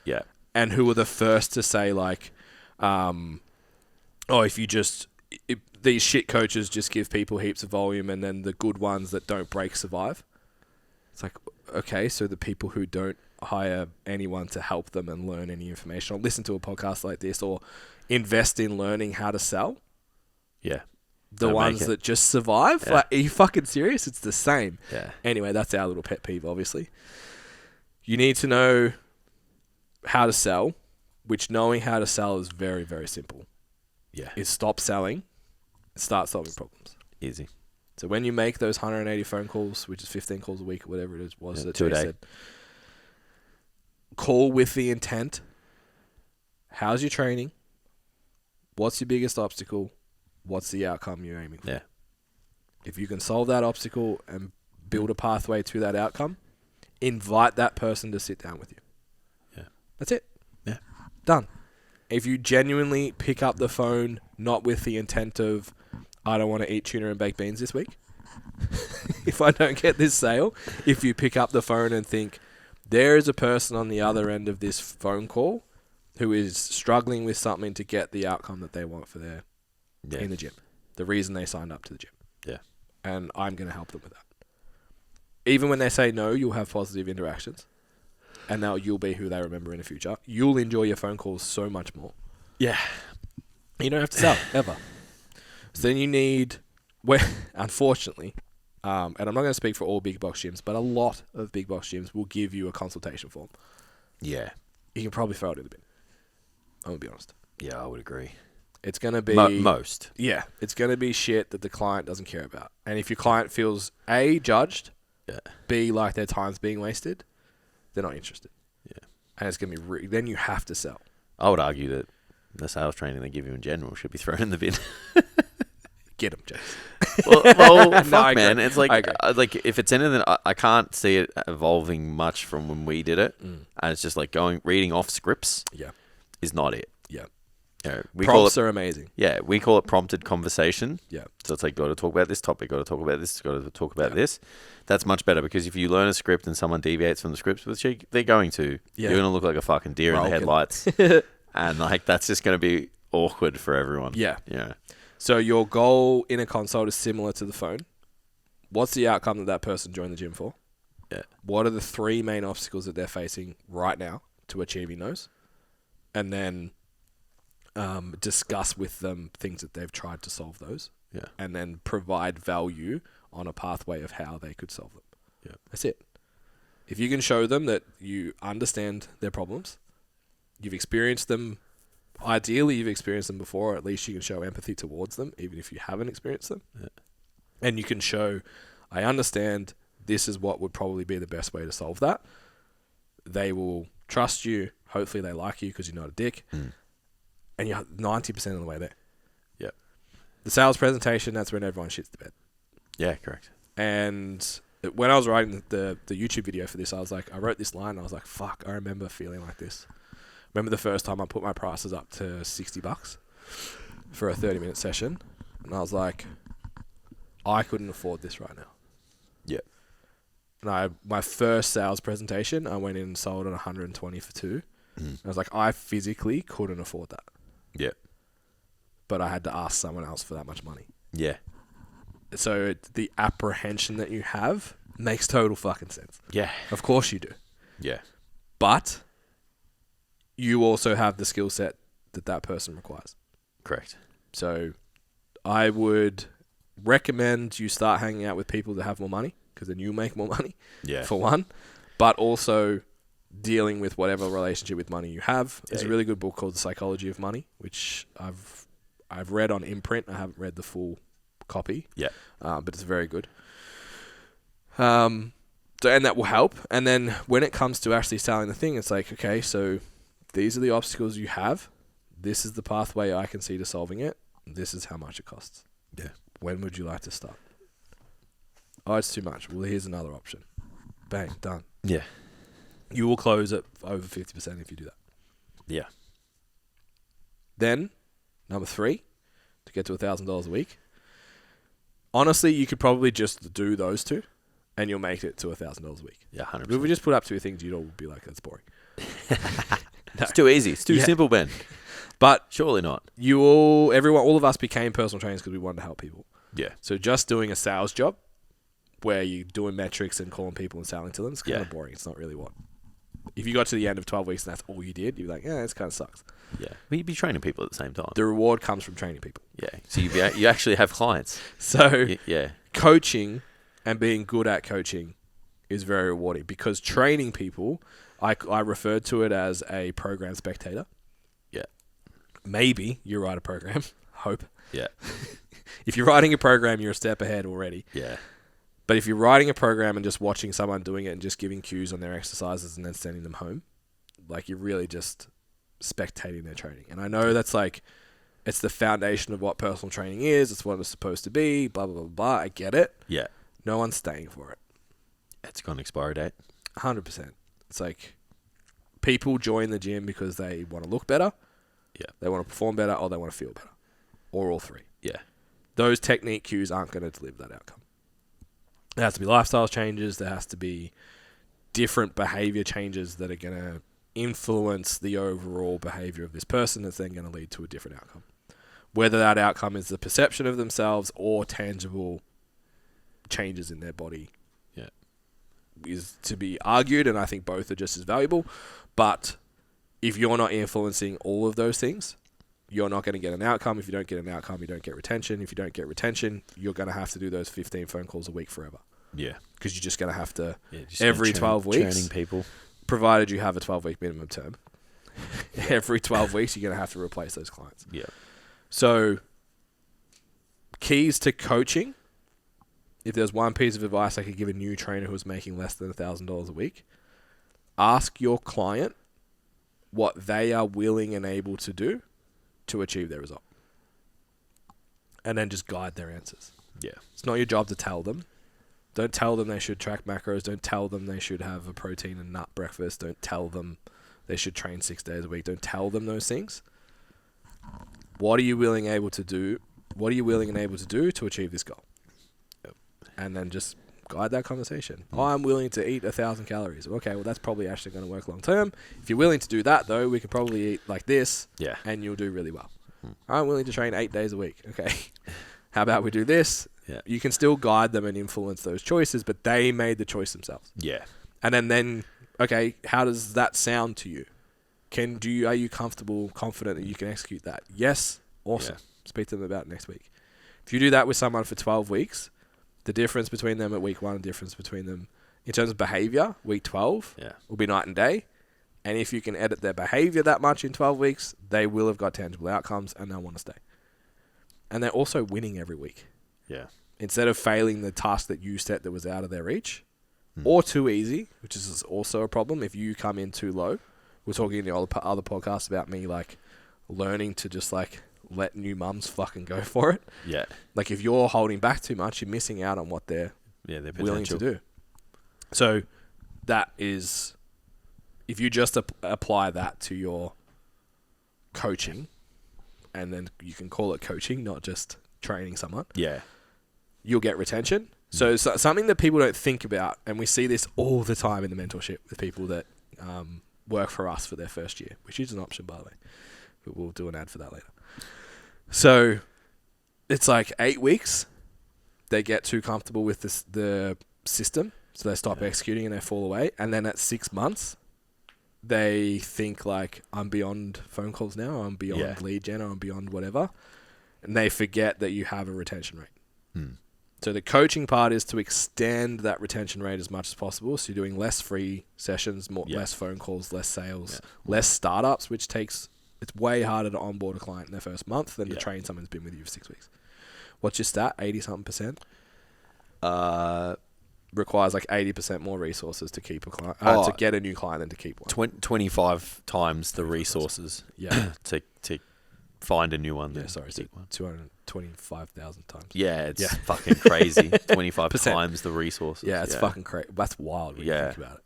Yeah. And who are the first to say, like, if you just... these shit coaches just give people heaps of volume and then the good ones that don't break survive. It's like, okay, so the people who don't hire anyone to help them and learn any information or listen to a podcast like this or invest in learning how to sell, Yeah. the Don't ones make it. that just survive, Yeah. like, are you fucking serious? It's the same. Yeah. Anyway, that's our little pet peeve, obviously. You need to know how to sell, which knowing how to sell is very, very simple. Yeah. Is stop selling and start solving problems. Easy. So when you make those 180 phone calls, which is 15 calls a week or whatever it was that 2 a Jay day. said, call with the intent. How's your training? What's your biggest obstacle? What's the outcome you're aiming for? Yeah. If you can solve that obstacle and build a pathway to that outcome, invite that person to sit down with you. Yeah. That's it. Yeah. Done. If you genuinely pick up the phone, not with the intent of, I don't want to eat tuna and baked beans this week. If I don't get this sale, if you pick up the phone and think, there is a person on the other end of this phone call who is struggling with something to get the outcome that they want for their in the gym. The reason they signed up to the gym. Yeah. And I'm going to help them with that. Even when they say no, you'll have positive interactions. And now you'll be who they remember in the future. You'll enjoy your phone calls so much more. Yeah. You don't have to sell, ever. So then you need, unfortunately, and I'm not going to speak for all big box gyms, but a lot of big box gyms will give you a consultation form. Yeah. You can probably throw it in the bin. I'm going to be honest. Yeah, I would agree. It's going to be... most. Yeah. It's going to be shit that the client doesn't care about. And if your client feels, A, judged, B, like their time's being wasted, they're not interested. Yeah. And it's going to be... then you have to sell. I would argue that the sales training they give you in general should be thrown in the bin. Get them, Jason. Well, No, I man. agree. It's like if it's anything, I can't see it evolving much from when we did it. And it's just like reading off scripts. Yeah. Is not it. Yeah. You know, we Prompts call it, are amazing. Yeah, we call it prompted conversation. Yeah. So it's like, got to talk about this topic, got to talk about this, got to talk about this. That's much better because if you learn a script and someone deviates from the script, which they're going to, you're going to look like a fucking deer in the headlights. And like that's just going to be awkward for everyone. Yeah. Yeah. So your goal in a consult is similar to the phone. What's the outcome that person joined the gym for? Yeah. What are the 3 main obstacles that they're facing right now to achieving those? And then discuss with them things that they've tried to solve those. Yeah. And then provide value on a pathway of how they could solve them. Yeah. That's it. If you can show them that you understand their problems, you've experienced them, ideally you've experienced them before, or at least you can show empathy towards them, even if you haven't experienced them. Yeah. And you can show, I understand this is what would probably be the best way to solve that. They will trust you. Hopefully they like you because you're not a dick. And you're 90% of the way there. Yeah. The sales presentation, that's when everyone shits the bed. Yeah, correct. And when I was writing the YouTube video for this, I was like, I wrote this line and I was like, fuck, I remember feeling like this. Remember the first time I put my prices up to $60 for a 30-minute session. And I was like, I couldn't afford this right now. Yeah. And my first sales presentation, I went in and sold at 120 for 2. I was like, I physically couldn't afford that. Yeah. But I had to ask someone else for that much money. Yeah. So the apprehension that you have makes total fucking sense. Yeah. Of course you do. Yeah. But you also have the skill set that person requires. Correct. So I would recommend you start hanging out with people that have more money because then you make more money, for one. But also dealing with whatever relationship with money you have. There's a really good book called The Psychology of Money, which I've read on imprint. I haven't read the full copy. Yeah. But it's very good. And that will help. And then when it comes to actually selling the thing, it's like, okay, so these are the obstacles you have. This is the pathway I can see to solving it. This is how much it costs. Yeah. When would you like to start? Oh, it's too much. Well, here's another option. Bang, done. Yeah. You will close at over 50% if you do that. Yeah. Then, number 3, to get to $1,000 a week. Honestly, you could probably just do those 2 and you'll make it to $1,000 a week. Yeah, 100%. If we just put up 2 things, you'd all be like, that's boring. It's too easy. It's too simple, Ben. But surely not. All of us became personal trainers because we wanted to help people. Yeah. So just doing a sales job where you're doing metrics and calling people and selling to them, it's kind of boring. It's not really what. If you got to the end of 12 weeks and that's all you did, you'd be like, yeah, this kind of sucks. Yeah. But you'd be training people at the same time. The reward comes from training people. Yeah. So you actually have clients. So yeah. Coaching and being good at coaching is very rewarding because training people, I referred to it as a program spectator. Yeah. Maybe you write a program. Hope. Yeah. If you're writing a program, you're a step ahead already. Yeah. But if you're writing a program and just watching someone doing it and just giving cues on their exercises and then sending them home, like you're really just spectating their training. And I know that's like, it's the foundation of what personal training is. It's what it's supposed to be, blah, blah, blah, blah. I get it. Yeah. No one's staying for it. It's got an expiry date. 100%. It's like people join the gym because they want to look better. Yeah. They want to perform better or they want to feel better. Or all 3. Yeah. Those technique cues aren't going to deliver that outcome. There has to be lifestyle changes. There has to be different behavior changes that are going to influence the overall behavior of this person that's then going to lead to a different outcome. Whether that outcome is the perception of themselves or tangible changes in their body is to be argued, and I think both are just as valuable. But if you're not influencing all of those things, you're not going to get an outcome. If you don't get an outcome, you don't get retention. If you don't get retention, you're going to have to do those 15 phone calls a week forever. Yeah. Because you're just going to have to, just every 12 weeks, training people. Provided you have a 12-week minimum term, every 12 weeks, you're going to have to replace those clients. Yeah. So, keys to coaching. If there's one piece of advice I could give a new trainer who's making less than $1,000 a week, ask your client what they are willing and able to do to achieve their result. And then just guide their answers. Yeah. It's not your job to tell them. Don't tell them they should track macros. Don't tell them they should have a protein and nut breakfast. Don't tell them they should train 6 days a week. Don't tell them those things. What are you willing and able to do? What are you willing and able to do to achieve this goal? Yep. And then just guide that conversation. Oh, I'm willing to eat 1,000 calories. Okay, well, that's probably actually going to work long term. If you're willing to do that, though, we could probably eat like this, and you'll do really well. I'm willing to train 8 days a week. Okay, how about we do this? Yeah. You can still guide them and influence those choices, but they made the choice themselves. Yeah. And then, okay, how does that sound to you? Are you comfortable, confident that you can execute that? Yes. Awesome. Yeah. Speak to them about it next week. If you do that with someone for 12 weeks, the difference between them at week 1 and difference between them in terms of behavior, week 12 will be night and day. And if you can edit their behavior that much in 12 weeks, they will have got tangible outcomes and they'll want to stay. And they're also winning every week. Yeah. Instead of failing the task that you set that was out of their reach or too easy, which is also a problem. If you come in too low, we're talking in the other podcast about me like learning to just like let new mums fucking go for it. Yeah. Like if you're holding back too much, you're missing out on what they're willing to do. So that is, if you just apply that to your coaching, and then you can call it coaching, not just training someone. Yeah. You'll get retention. So something that people don't think about, and we see this all the time in the mentorship with people that work for us for their first year, which is an option, by the way. But we'll do an ad for that later. So it's like 8 weeks. They get too comfortable with the system, so they stop executing and they fall away. And then at 6 months, they think like, I'm beyond phone calls now, I'm beyond lead gen, or I'm beyond whatever. And they forget that you have a retention rate. So the coaching part is to extend that retention rate as much as possible. So you're doing less free sessions, less phone calls, less sales, less startups, which it's way harder to onboard a client in their first month than to train someone who's been with you for 6 weeks. What's your stat? 80-something%? Requires like 80% more resources to keep a client, to get a new client than to keep one. 25 times the resources to find a new one. Yeah, sorry, so 225,000 times. Yeah, it's fucking crazy. 25 times the resources. Yeah, it's fucking crazy. That's wild when you think about it.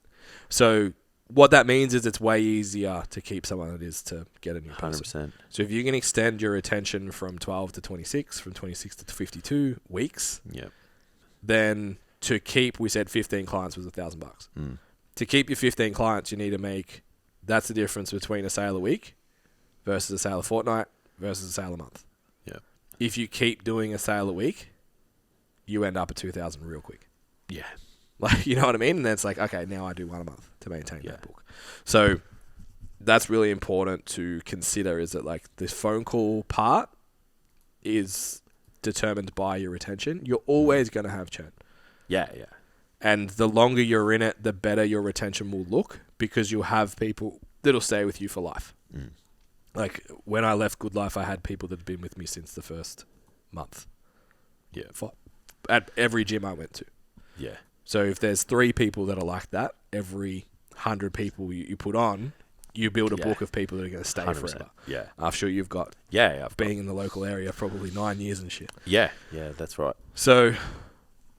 So what that means is it's way easier to keep someone than it is to get a new person. 100%. So if you can extend your retention from 12 to 26, from 26 to 52 weeks, then to keep, we said 15 clients was $1,000. To keep your 15 clients, you need to make, that's the difference between a sale a week versus a sale a fortnight versus a sale a month. Yeah. If you keep doing a sale a week, you end up at 2,000 real quick. Yeah. Like, you know what I mean? And then it's like, okay, now I do one a month to maintain that book. So that's really important to consider, is that like this phone call part is determined by your retention. You're always going to have churn. Yeah, yeah. And the longer you're in it, the better your retention will look, because you'll have people that'll stay with you for life. Like when I left Good Life, I had people that had been with me since the first month. Yeah. At every gym I went to. Yeah. So if there's 3 people that are like that, every 100 people you put on, you build a book of people that are going to stay 100%. Forever. Yeah. I'm sure you've got, being in the local area, probably 9 years and shit. Yeah. Yeah, that's right. So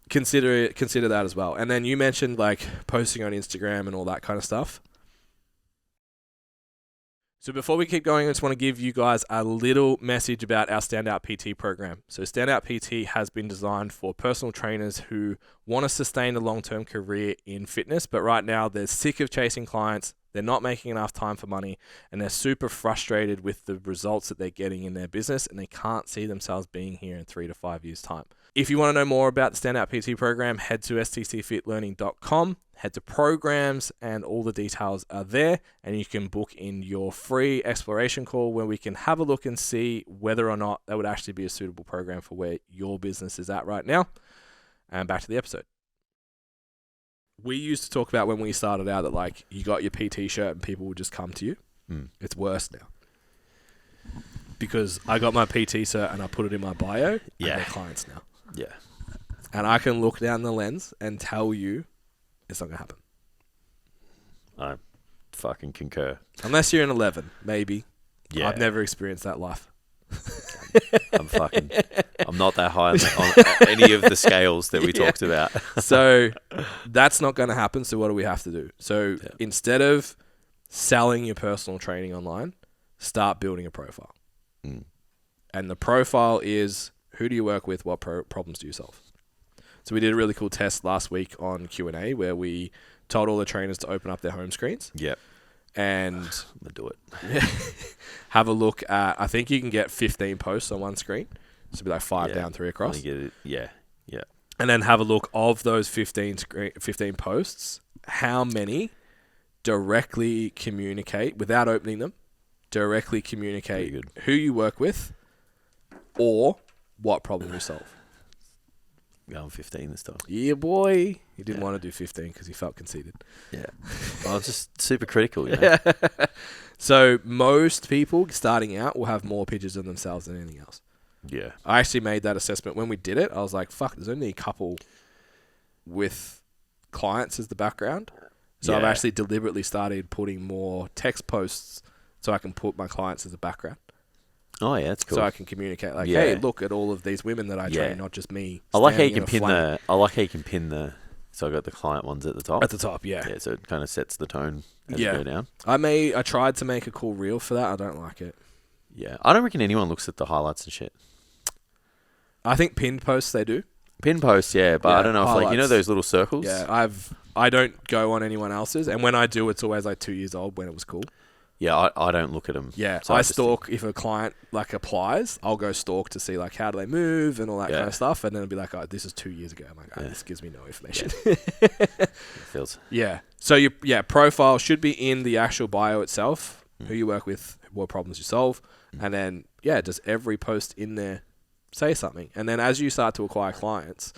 consider that as well. And then you mentioned like posting on Instagram and all that kind of stuff. So before we keep going, I just want to give you guys a little message about our Standout PT program. So Standout PT has been designed for personal trainers who want to sustain a long-term career in fitness, but right now they're sick of chasing clients, They're not making enough time for money, and they're super frustrated with the results that they're getting in their business, and they can't see themselves being here in 3 to 5 years' time. If you want to know more about the Standout PT program, head to stcfitlearning.com, head to programs, and all the details are there, and you can book in your free exploration call where we can have a look and see whether or not that would actually be a suitable program for where your business is at right now. And back to the episode. We used to talk about when we started out that like you got your PT shirt and people would just come to you. It's worse now. Because I got my PT cert and I put it in my bio and they're clients now. Yeah. And I can look down the lens and tell you it's not going to happen. I fucking concur. Unless you're an 11, maybe. Yeah. I've never experienced that life. I'm not that high on any of the scales that we talked about. So that's not going to happen. So what do we have to do? So instead of selling your personal training online, start building a profile. And the profile is, who do you work with? What problems do you solve? So we did a really cool test last week on Q&A where we told all the trainers to open up their home screens. Yep. And I'm gonna do it. Have a look at, I think you can get 15 posts on one screen. So it'd be like 5 down, 3 across. Get it. Yeah. And then have a look of those 15 posts, how many directly communicate, without opening them, directly communicate who you work with or what problem you solve. Going 15 this time. Yeah, boy. He didn't want to do 15 because he felt conceited. Yeah. I was just super critical, you know? So most people starting out will have more pictures of themselves than anything else. Yeah. I actually made that assessment. When we did it, I was like, fuck, there's only a couple with clients as the background. So I've actually deliberately started putting more text posts so I can put my clients as a background. Oh, yeah, that's cool. So I can communicate like, hey, look at all of these women that I train, not just me. I like how you can pin the so I got the client ones at the top. At the top, yeah. Yeah, so it kind of sets the tone as you go down. I tried to make a cool reel for that. I don't like it. Yeah. I don't reckon anyone looks at the highlights and shit. I think pinned posts they do. Pin posts, yeah, but I don't know if like, you know those little circles? Yeah, I don't go on anyone else's, and when I do, it's always like 2 years old when it was cool. Yeah, I don't look at them. Yeah, so I stalk if a client like applies. I'll go stalk to see like how do they move and all that kind of stuff, and then it'll be like, oh, this is 2 years ago. I'm like, this gives me no information. Yeah. So your profile should be in the actual bio itself. Who you work with, what problems you solve, and then does every post in there say something? And then as you start to acquire clients,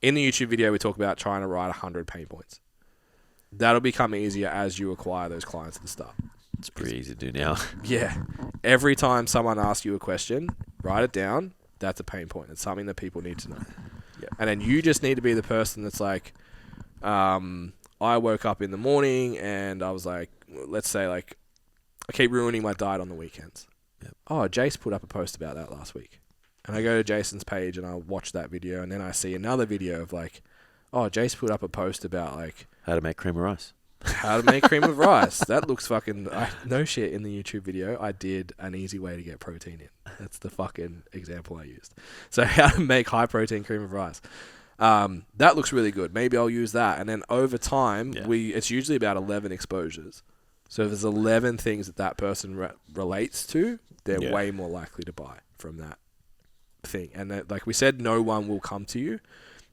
in the YouTube video we talk about trying to write 100 pain points. That'll become easier as you acquire those clients at the start. It's pretty easy to do now. Yeah. Every time someone asks you a question, write it down. That's a pain point. It's something that people need to know. Yeah. And then you just need to be the person that's like, I woke up in the morning and I was like, let's say like, I keep ruining my diet on the weekends. Yep. Oh, Jace put up a post about that last week. And I go to Jason's page and I watch that video and then I see another video of like, oh, Jace put up a post about like... how to make cream of rice. How to make cream of rice. That looks fucking... no shit, in the YouTube video, I did an easy way to get protein in. That's the fucking example I used. So how to make high protein cream of rice. That looks really good. Maybe I'll use that. And then over time, it's usually about 11 exposures. So if there's 11 things that person relates to, they're way more likely to buy from that thing. And that, like we said, no one will come to you.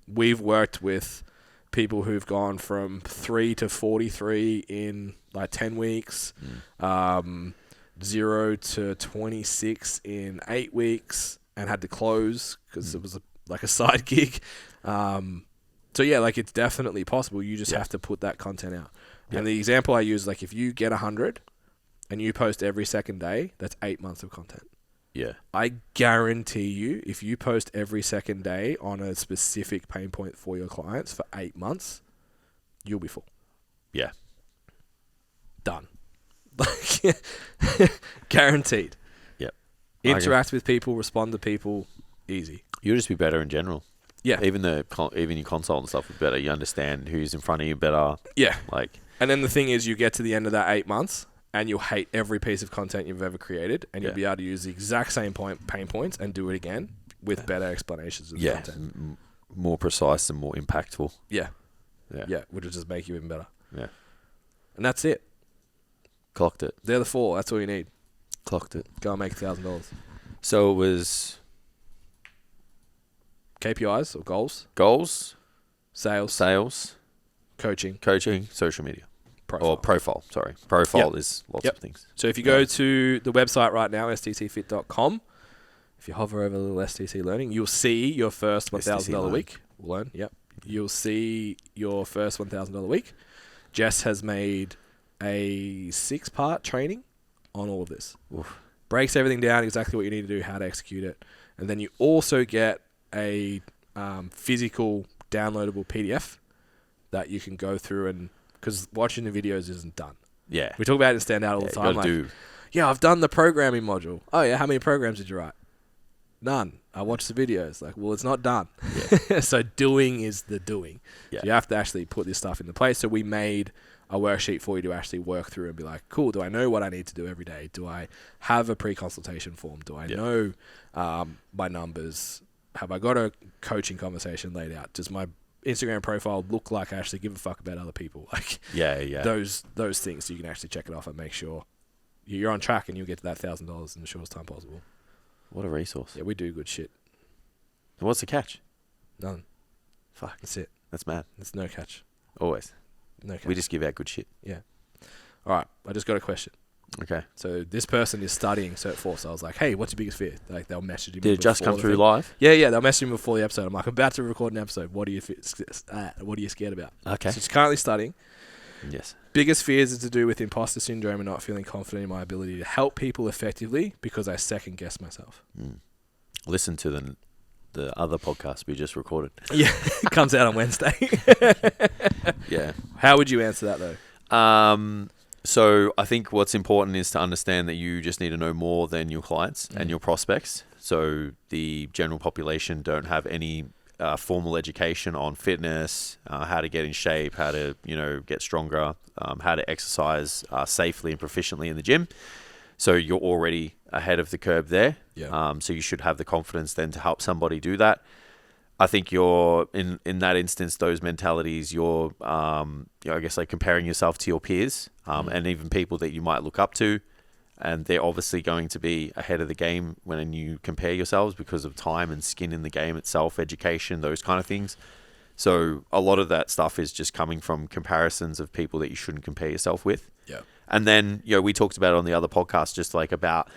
We've worked with people who've gone from 3 to 43 in like 10 weeks, 0 to 26 in 8 weeks, and had to close because it was like a side gig. So yeah, like it's definitely possible. You just have to put that content out. Yep. And the example I use, like if you get 100 and you post every second day, that's 8 months of content. Yeah. I guarantee you, if you post every second day on a specific pain point for your clients for 8 months, you'll be full. Yeah. Done. Guaranteed. Yep. Interact with people, respond to people, easy. You'll just be better in general. Yeah. Even your consult and stuff will be better. You understand who's in front of you better. Yeah. Like. And then the thing is, you get to the end of that 8 months, and you'll hate every piece of content you've ever created, and you'll be able to use the exact same pain points and do it again with better explanations of the content. More precise and more impactful. Yeah, which will just make you even better. Yeah. And that's it. Clocked it. They're the 4. That's all you need. Clocked it. Go and make $1,000. So it was KPIs or goals, goals, sales, coaching, social media. profile. Or profile, sorry. Profile is lots of things. So if you go to the website right now, stcfit.com, if you hover over the little STC Learning, you'll see your first $1,000 week. Learn, yep. You'll see your first $1,000 week. Jess has made a 6-part training on all of this. Oof. Breaks everything down, exactly what you need to do, how to execute it. And then you also get a physical downloadable PDF that you can go through, and because watching the videos isn't done. Yeah. We talk about it in Stand Out all the time. Like, yeah, I've done the programming module. Oh, yeah, how many programs did you write? None. I watched the videos. Like, well, it's not done. Yeah. So doing is the doing. Yeah. So you have to actually put this stuff into place. So we made a worksheet for you to actually work through and be like, cool, do I know what I need to do every day? Do I have a pre-consultation form? Do I know my numbers? Have I got a coaching conversation laid out? Does my Instagram profile look like I actually give a fuck about other people? Like, those things, so you can actually check it off and make sure you're on track and you'll get to that $1,000 in the shortest time possible. What a resource. Yeah, we do good shit. And what's the catch? None. Fuck. That's it. That's mad. There's no catch. Always. No catch. We just give out good shit. Yeah. All right. I just got a question. Okay. So this person is studying Cert 4. So I was like, hey, what's your biggest fear? Like, they'll message him. Did it just come through live? Yeah. They'll message him before the episode. I'm like, I'm about to record an episode. What are you scared about? Okay. So she's currently studying. Yes. Biggest fears is to do with imposter syndrome and not feeling confident in my ability to help people effectively because I second guess myself. Listen to the other podcast we just recorded. Yeah, it comes out on Wednesday. Yeah. How would you answer that though? So I think what's important is to understand that you just need to know more than your clients and your prospects. So the general population don't have any formal education on fitness, how to get in shape, how to get stronger, how to exercise safely and proficiently in the gym. So you're already ahead of the curve there. Yeah. So you should have the confidence then to help somebody do that. I think you're in that instance, those mentalities, you're, I guess like comparing yourself to your peers, and even people that you might look up to, and they're obviously going to be ahead of the game when you compare yourselves because of time and skin in the game itself, education, those kind of things. So a lot of that stuff is just coming from comparisons of people that you shouldn't compare yourself with. Yeah. And then, we talked about it on the other podcast, just like about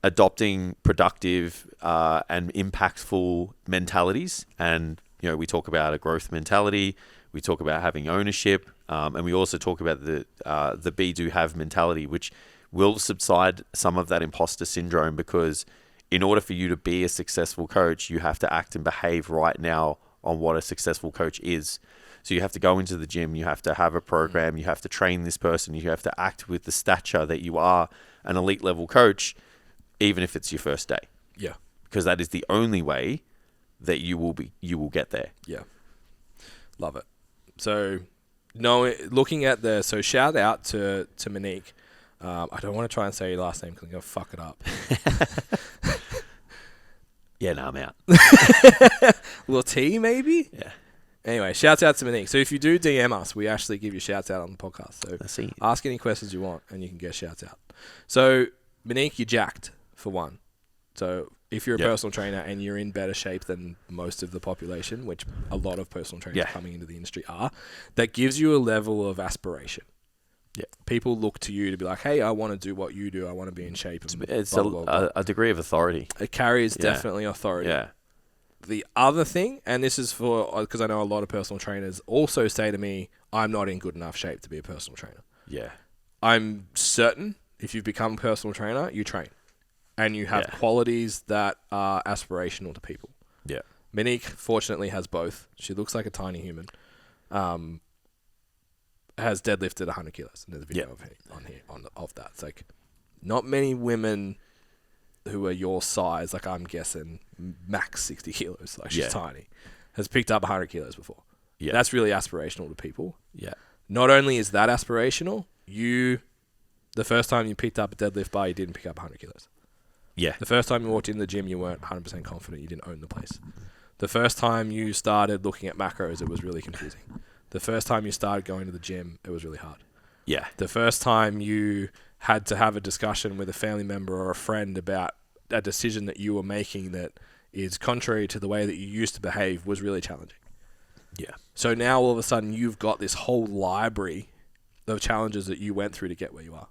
adopting productive and impactful mentalities. And, we talk about a growth mentality. We talk about having ownership. And we also talk about the be, do, have mentality, which will subside some of that imposter syndrome, because in order for you to be a successful coach, you have to act and behave right now on what a successful coach is. So you have to go into the gym, you have to have a program, you have to train this person, you have to act with the stature that you are an elite level coach, even if it's your first day. Yeah. Because that is the only way that you will get there. Yeah. Love it. So looking at so shout out to Monique. I don't want to try and say your last name because I'm going to fuck it up. Yeah, no, I'm out. Little T, maybe? Yeah. Anyway, shouts out to Monique. So if you do DM us, we actually give you shouts out on the podcast. So I see. Ask any questions you want and you can get shouts out. So Monique, you're jacked for one. So if you're a personal trainer and you're in better shape than most of the population, which a lot of personal trainers coming into the industry are, that gives you a level of aspiration. Yeah. People look to you to be like, hey, I want to do what you do. I want to be in shape. It's a degree of authority. It carries definitely authority. Yeah. The other thing, and this is because I know a lot of personal trainers also say to me, I'm not in good enough shape to be a personal trainer. Yeah. I'm certain if you've become a personal trainer, you train. And you have qualities that are aspirational to people. Yeah. Monique, fortunately, has both. She looks like a tiny human. Has deadlifted 100 kilos. And there's a video of that. It's like, not many women who are your size, like I'm guessing max 60 kilos, like she's tiny, has picked up 100 kilos before. Yeah. That's really aspirational to people. Yeah. Not only is that aspirational, the first time you picked up a deadlift bar, you didn't pick up 100 kilos. Yeah. The first time you walked in the gym, you weren't 100% confident. You didn't own the place. The first time you started looking at macros, it was really confusing. The first time you started going to the gym, it was really hard. Yeah. The first time you had to have a discussion with a family member or a friend about a decision that you were making that is contrary to the way that you used to behave was really challenging. Yeah. So now all of a sudden you've got this whole library of challenges that you went through to get where you are.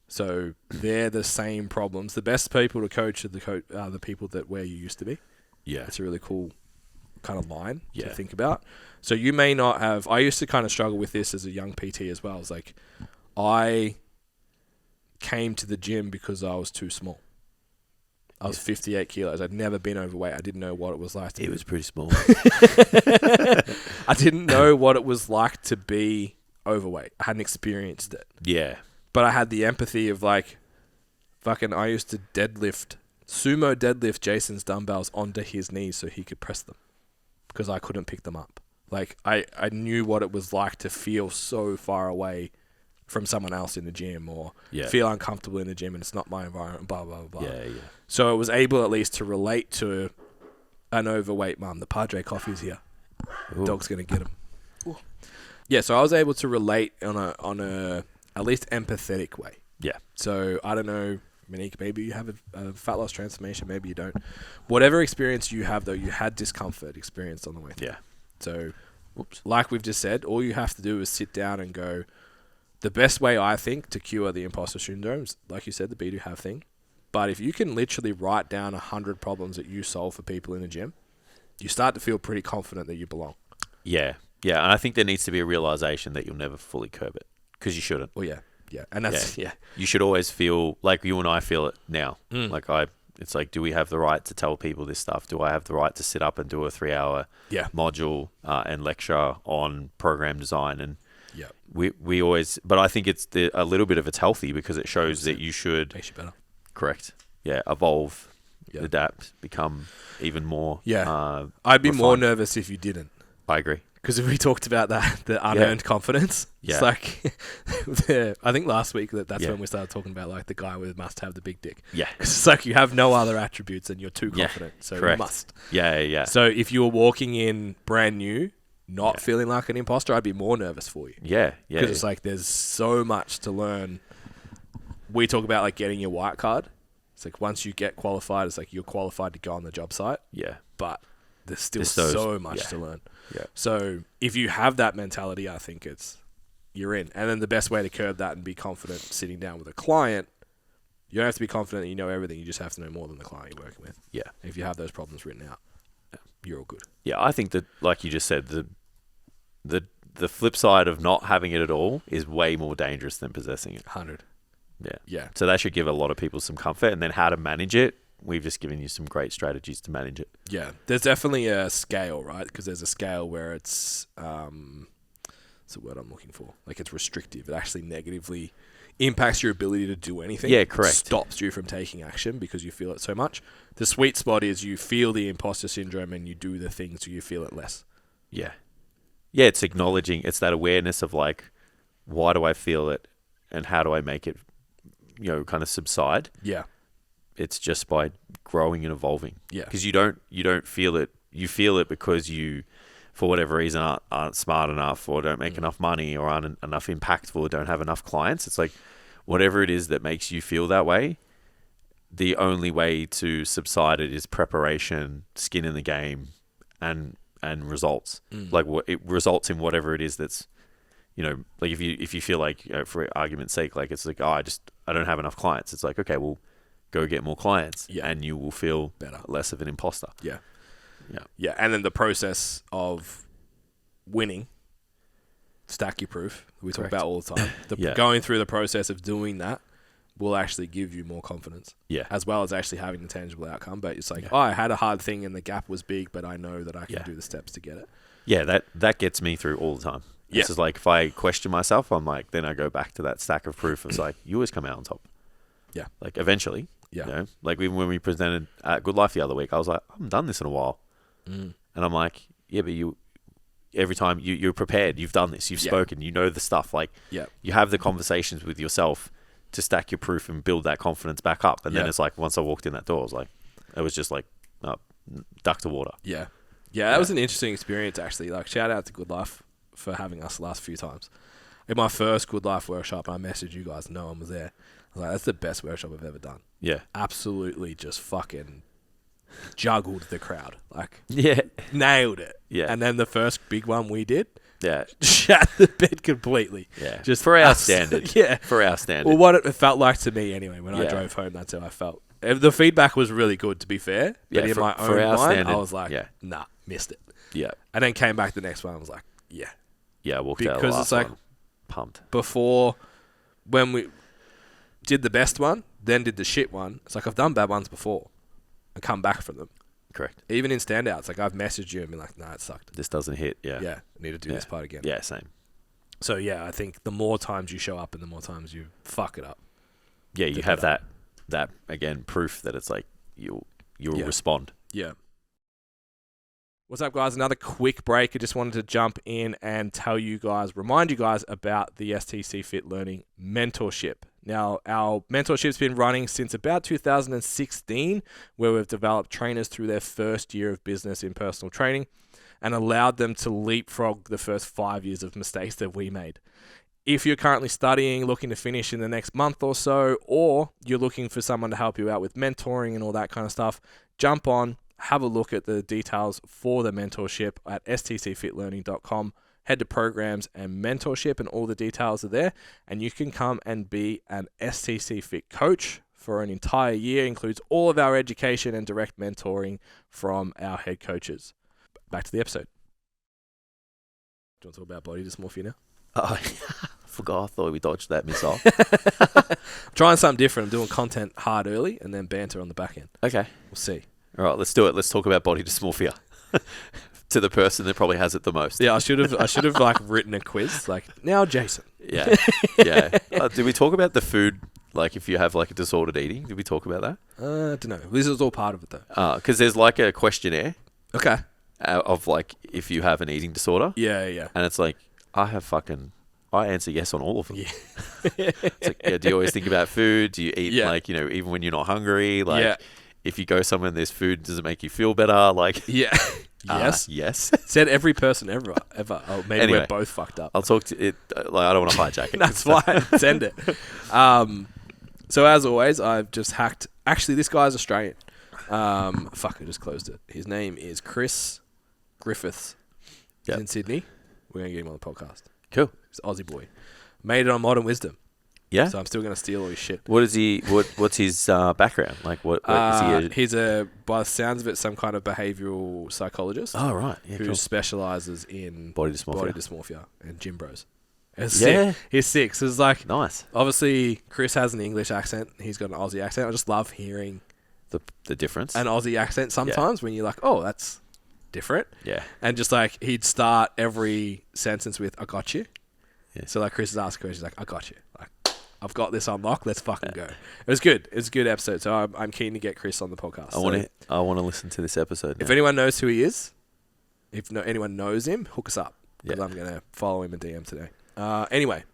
So they're the same problems. The best people to coach are the people that where you used to be. Yeah. It's a really cool kind of line Yeah. to think about. So you may not have... I used to kind of struggle with this as a young PT as well. It's like I came to the gym because I was too small. I was 58 kilos. I'd never been overweight. I didn't know what it was like to be... It was pretty small. I didn't know what it was like to be overweight. I hadn't experienced it. Yeah. But I had the empathy of like, fucking, I used to sumo deadlift Jason's dumbbells onto his knees so he could press them because I couldn't pick them up. Like, I knew what it was like to feel so far away from someone else in the gym or feel uncomfortable in the gym and it's not my environment, blah, blah, blah. Yeah. So I was able at least to relate to an overweight mum. The Padre coffee's here. Ooh. Dog's going to get him. Ooh. Yeah, so I was able to relate on a at least empathetic way. Yeah. So I don't know, Monique, maybe you have a fat loss transformation, maybe you don't. Whatever experience you have, though, you had discomfort experienced on the way through. Yeah. So, like we've just said, all you have to do is sit down and go, the best way, I think, to cure the imposter syndrome is, like you said, the be do have thing. But if you can literally write down 100 problems that you solve for people in the gym, you start to feel pretty confident that you belong. Yeah. Yeah. And I think there needs to be a realization that you'll never fully curb it because you shouldn't. Well, yeah. Yeah. And that's, You should always feel like you and I feel it now. Like it's like, do we have the right to tell people this stuff? Do I have the right to sit up and do a 3-hour module and lecture on program design? And we always, but I think it's a little bit of it's healthy because it shows that you should. Makes you better. Correct. Yeah. Evolve, adapt, become even more. Yeah. I'd be more nervous if you didn't. I agree. Because if we talked about that, the unearned confidence, it's like, I think last week that's when we started talking about like the guy with must have the big dick. Yeah. Because it's like you have no other attributes and you're too confident. So correct. You must. Yeah. So if you were walking in brand new, not feeling like an imposter, I'd be more nervous for you. Yeah. Because it's like there's so much to learn. We talk about like getting your white card. It's like once you get qualified, it's like you're qualified to go on the job site. Yeah. But there's still so much to learn. Yeah. So if you have that mentality, I think you're in. And then the best way to curb that and be confident sitting down with a client, you don't have to be confident that you know everything. You just have to know more than the client you're working with. Yeah. If you have those problems written out, you're all good. Yeah, I think that, like you just said, the flip side of not having it at all is way more dangerous than possessing it. 100. Yeah. So that should give a lot of people some comfort. And then how to manage it, we've just given you some great strategies to manage it. Yeah. There's definitely a scale, right? Because there's a scale where it's, what's the word I'm looking for? Like it's restrictive. It actually negatively impacts your ability to do anything. Yeah, correct. It stops you from taking action because you feel it so much. The sweet spot is you feel the imposter syndrome and you do the things so you feel it less. Yeah. Yeah, it's acknowledging, it's that awareness of like, why do I feel it and how do I make it, kind of subside? Yeah. It's just by growing and evolving. Yeah. Because you don't feel it. You feel it because you, for whatever reason, aren't smart enough or don't make enough money or aren't enough impactful or don't have enough clients. It's like whatever it is that makes you feel that way, the only way to subside it is preparation, skin in the game, and results. Like it results in whatever it is that's, like if you feel like, for argument's sake, like it's like, I don't have enough clients. It's like, okay, well, go get more clients and you will feel better, less of an imposter. Yeah. And then the process of winning, stack your proof, we talk about all the time. Going through the process of doing that will actually give you more confidence. Yeah. As well as actually having the tangible outcome. But it's like, I had a hard thing and the gap was big, but I know that I can do the steps to get it. Yeah, that gets me through all the time. Yeah. This is like, if I question myself, I'm like, then I go back to that stack of proof. It's like, you always come out on top. Yeah. Like eventually. Yeah. Like even when we presented at Good Life the other week, I was like, I haven't done this in a while. And I'm like, yeah, but every time you're prepared, you've done this, you've spoken, you know the stuff. Like, you have the conversations with yourself to stack your proof and build that confidence back up. And then it's like, once I walked in that door, it was just like, duck to water. Yeah. Yeah, that was an interesting experience, actually. Like, shout out to Good Life for having us the last few times. In my first Good Life workshop, I messaged you guys. No one was there. I was like, that's the best workshop I've ever done. Yeah. Absolutely just fucking juggled the crowd. Like, Yeah. nailed it. Yeah. And then the first big one we did, Yeah. shat the bed completely. Yeah. Just for our standard. Yeah. For our standard. Well, what it felt like to me anyway, when I Yeah. drove home, that's how I felt. The feedback was really good, to be fair. But Yeah, in for- my for own our mind, standard, I was like, yeah. nah, missed it. Yeah. And then came back the next one. I was like, yeah. Yeah, I walked out of the Because last it's like one. Pumped. before, when we did the best one, then did the shit one. It's like I've done bad ones before and come back from them. Correct. Even in standouts, like I've messaged you and been like, nah, it sucked. This doesn't hit. Yeah. Yeah, need to do Yeah. this part again. Yeah, same. So yeah, I think the more times you show up and the more times you fuck it up. Yeah, you the have better. that again, proof that it's like you'll Yeah. respond. Yeah. What's up, guys? Another quick break. I just wanted to jump in and remind you guys about the STC Fit Learning Mentorship. Now, our mentorship's been running since about 2016, where we've developed trainers through their first year of business in personal training and allowed them to leapfrog the first 5 years of mistakes that we made. If you're currently studying, looking to finish in the next month or so, or you're looking for someone to help you out with mentoring and all that kind of stuff, jump on, have a look at the details for the mentorship at stcfitlearning.com. Head to programs and mentorship and all the details are there. And you can come and be an STC Fit coach for an entire year. Includes all of our education and direct mentoring from our head coaches. Back to the episode. Do you want to talk about body dysmorphia now? I forgot. I thought we dodged that missile. Trying something different. I'm doing content hard early and then banter on the back end. Okay. We'll see. All right, let's do it. Let's talk about body dysmorphia to the person that probably has it the most. Yeah, I should have like written a quiz. Like, now Jason. Yeah. Yeah. Did we talk about the food? Like, if you have like a disordered eating, did we talk about that? Don't know. This is all part of it though. Because there's like a questionnaire Okay. of like if you have an eating disorder, Yeah. and it's like I answer yes on all of them. Yeah. It's like, yeah, do you always think about food? Do you eat Yeah. like, even when you're not hungry? Like, Yeah. if you go somewhere and there's food, does it make you feel better? Like, Yeah. Yes. Yes. Said every person ever. Oh, maybe Anyway. we're both fucked up. I'll talk to it. Like, I don't want to hijack it. That's fine. Send it. So as always, I've just hacked. Actually, this guy's Australian. Fuck, I just closed it. His name is Chris Griffiths. He's Yep. in Sydney. We're going to get him on the podcast. Cool. He's an Aussie boy. Made it on Modern Wisdom. Yeah. So I'm still going to steal all his shit. What is he? What's his background? Like, what is he? He's by the sounds of it, some kind of behavioural psychologist Oh, right. Yeah, who cool. specialises in Body dysmorphia. and gym bros. It's Yeah. sick. He's sick. So it's like, Nice. obviously, Chris has an English accent. He's got an Aussie accent. I just love hearing The difference. an Aussie accent sometimes when you're like, oh, that's different. Yeah. And just like, he'd start every sentence with, I got you. Yeah. So like, Chris is asking questions like, I got you. Like, I've got this unlocked. Let's fucking go. It was good. It was a good episode. So I'm keen to get Chris on the podcast. I want to listen to this episode. If now. anyone knows who he is, anyone knows him, hook us up. Because Yeah. I'm going to follow him in DM today. Anyway.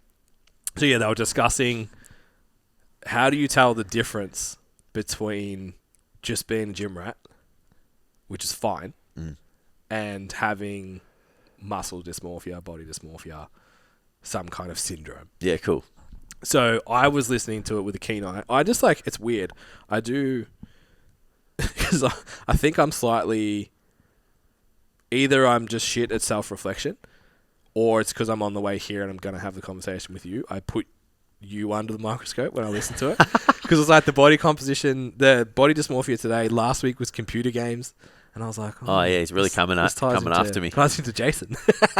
So yeah, they were discussing how do you tell the difference between just being a gym rat, which is fine, and having muscle dysmorphia, body dysmorphia, some kind of syndrome. Yeah, cool. So I was listening to it with a keen eye. I just like, it's weird. I do, because I think I'm slightly, either I'm just shit at self-reflection, or it's because I'm on the way here and I'm going to have the conversation with you. I put you under the microscope when I listen to it. Because it's like the body composition, the body dysmorphia today, last week was computer games. And I was like, Oh, yeah, he's really coming after me. Ties into Jason.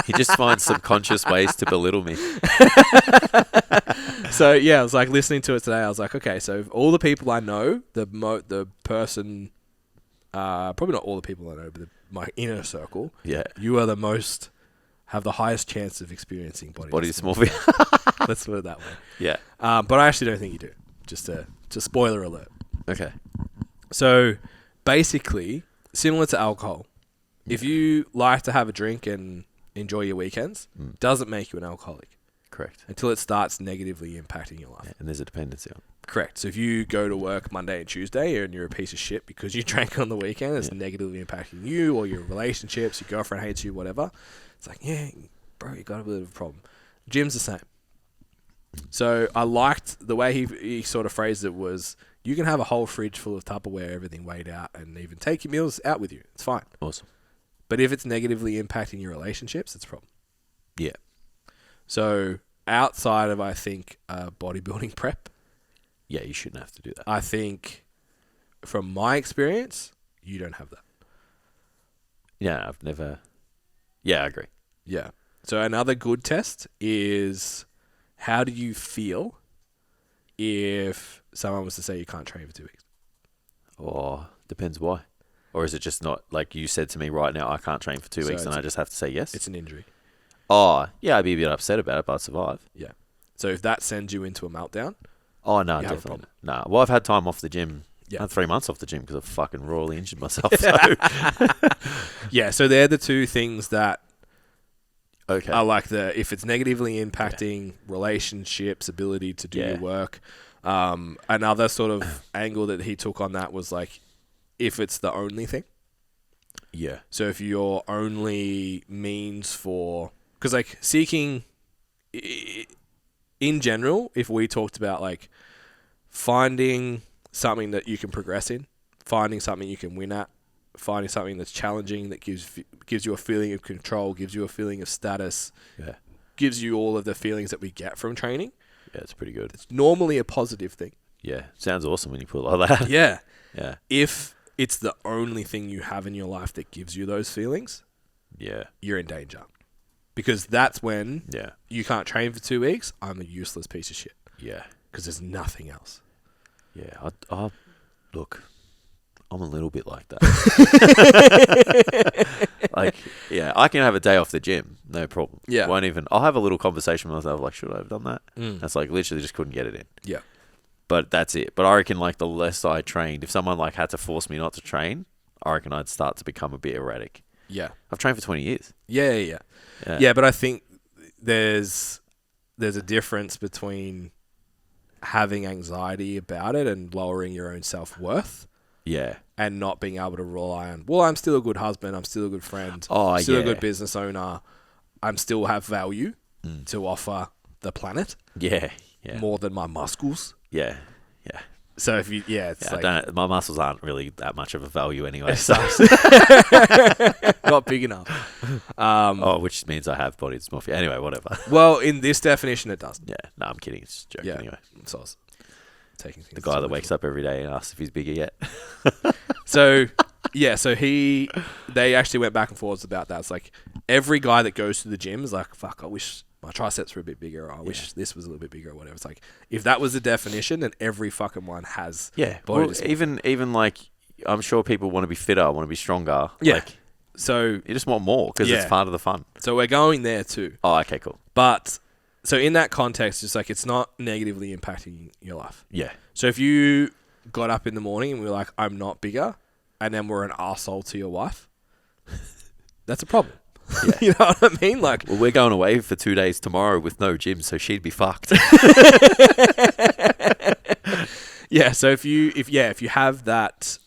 He just finds subconscious ways to belittle me. So yeah, I was like listening to it today. I was like, okay, so all the people I know, the person, probably not all the people I know, but my inner circle, Yeah. you are have the highest chance of experiencing body dysmorphia. Let's put it that way. Yeah. But I actually don't think you do. Just spoiler alert. Okay. So basically, similar to alcohol, if you like to have a drink and enjoy your weekends, doesn't make you an alcoholic. Correct. Until it starts negatively impacting your life. Yeah, and there's a dependency on. Correct. So if you go to work Monday and Tuesday and you're a piece of shit because you drank on the weekend, it's negatively impacting you or your relationships, your girlfriend hates you, whatever. It's like, yeah, bro, you got a bit of a problem. Gym's the same. So I liked the way he sort of phrased it was, you can have a whole fridge full of Tupperware, everything weighed out, and even take your meals out with you. It's fine. Awesome. But if it's negatively impacting your relationships, it's a problem. Yeah. So outside of, I think, bodybuilding prep, Yeah, you shouldn't have to do that. I think from my experience, you don't have that. Yeah, I've never... Yeah, I agree. Yeah. So another good test is, how do you feel if someone was to say you can't train for 2 weeks? Or depends why. Or is it just not, like you said to me right now, I can't train for 2 weeks and I just have to say yes? It's an injury. Oh, yeah, I'd be a bit upset about it, but I'd survive. Yeah. So if that sends you into a meltdown, Oh, no, you have a definitely. problem. No. Well, I've had time off the gym. Yeah. I had 3 months off the gym because I fucking royally injured myself. So. Yeah, so they're the two things that Okay. are like if it's negatively impacting relationships, ability to do your work. Another sort of angle that he took on that was like, if it's the only thing. Yeah. So if your only means for... Because like seeking... In general, if we talked about like finding something that you can progress in, finding something you can win at, finding something that's challenging, that gives you a feeling of control, gives you a feeling of status, gives you all of the feelings that we get from training. Yeah, it's pretty good. It's normally a positive thing. Yeah. Sounds awesome when you put it like that. Yeah. Yeah. If it's the only thing you have in your life that gives you those feelings, Yeah. you're in danger. Because that's when Yeah. you can't train for 2 weeks, I'm a useless piece of shit. Yeah. Because there's nothing else. Yeah. Look, I'm a little bit like that. Like, yeah, I can have a day off the gym, no problem. Yeah. I'll have a little conversation with myself, like, should I have done that? Mm. That's like, literally just couldn't get it in. Yeah. But that's it. But I reckon, like, the less I trained, if someone, like, had to force me not to train, I reckon I'd start to become a bit erratic. Yeah. I've trained for 20 years. Yeah. Yeah, but I think there's a difference between having anxiety about it and lowering your own self-worth. Yeah. And not being able to rely on, well, I'm still a good husband, I'm still a good friend, I'm still a good business owner, I'm still have value to offer the planet. Yeah. Yeah. More than my muscles. Yeah. Yeah. So if you, it's like... my muscles aren't really that much of a value anyway. So. Not big enough. Which means I have body dysmorphia. Anyway, whatever. Well, in this definition, it doesn't. Yeah. No, I'm kidding. It's just a joke anyway. So I was taking things. The guy that wakes up every day and asks if he's bigger yet. So they actually went back and forwards about that. It's like every guy that goes to the gym is like, fuck, I wish my triceps were a bit bigger, or I wish this was a little bit bigger, or whatever. It's like, if that was the definition, then every fucking one has body dysmorphia. Even like, I'm sure people want to be fitter, want to be stronger. Yeah. Like, so you just want more because it's part of the fun. So we're going there too. Oh, okay, cool. But so in that context, it's like, it's not negatively impacting your life. Yeah. So if you got up in the morning and we were like, I'm not bigger, and then we're an arsehole to your wife, that's a problem. Yeah. You know what I mean? Like, well, we're going away for 2 days tomorrow with no gym, so she'd be fucked. Yeah. So if you have that,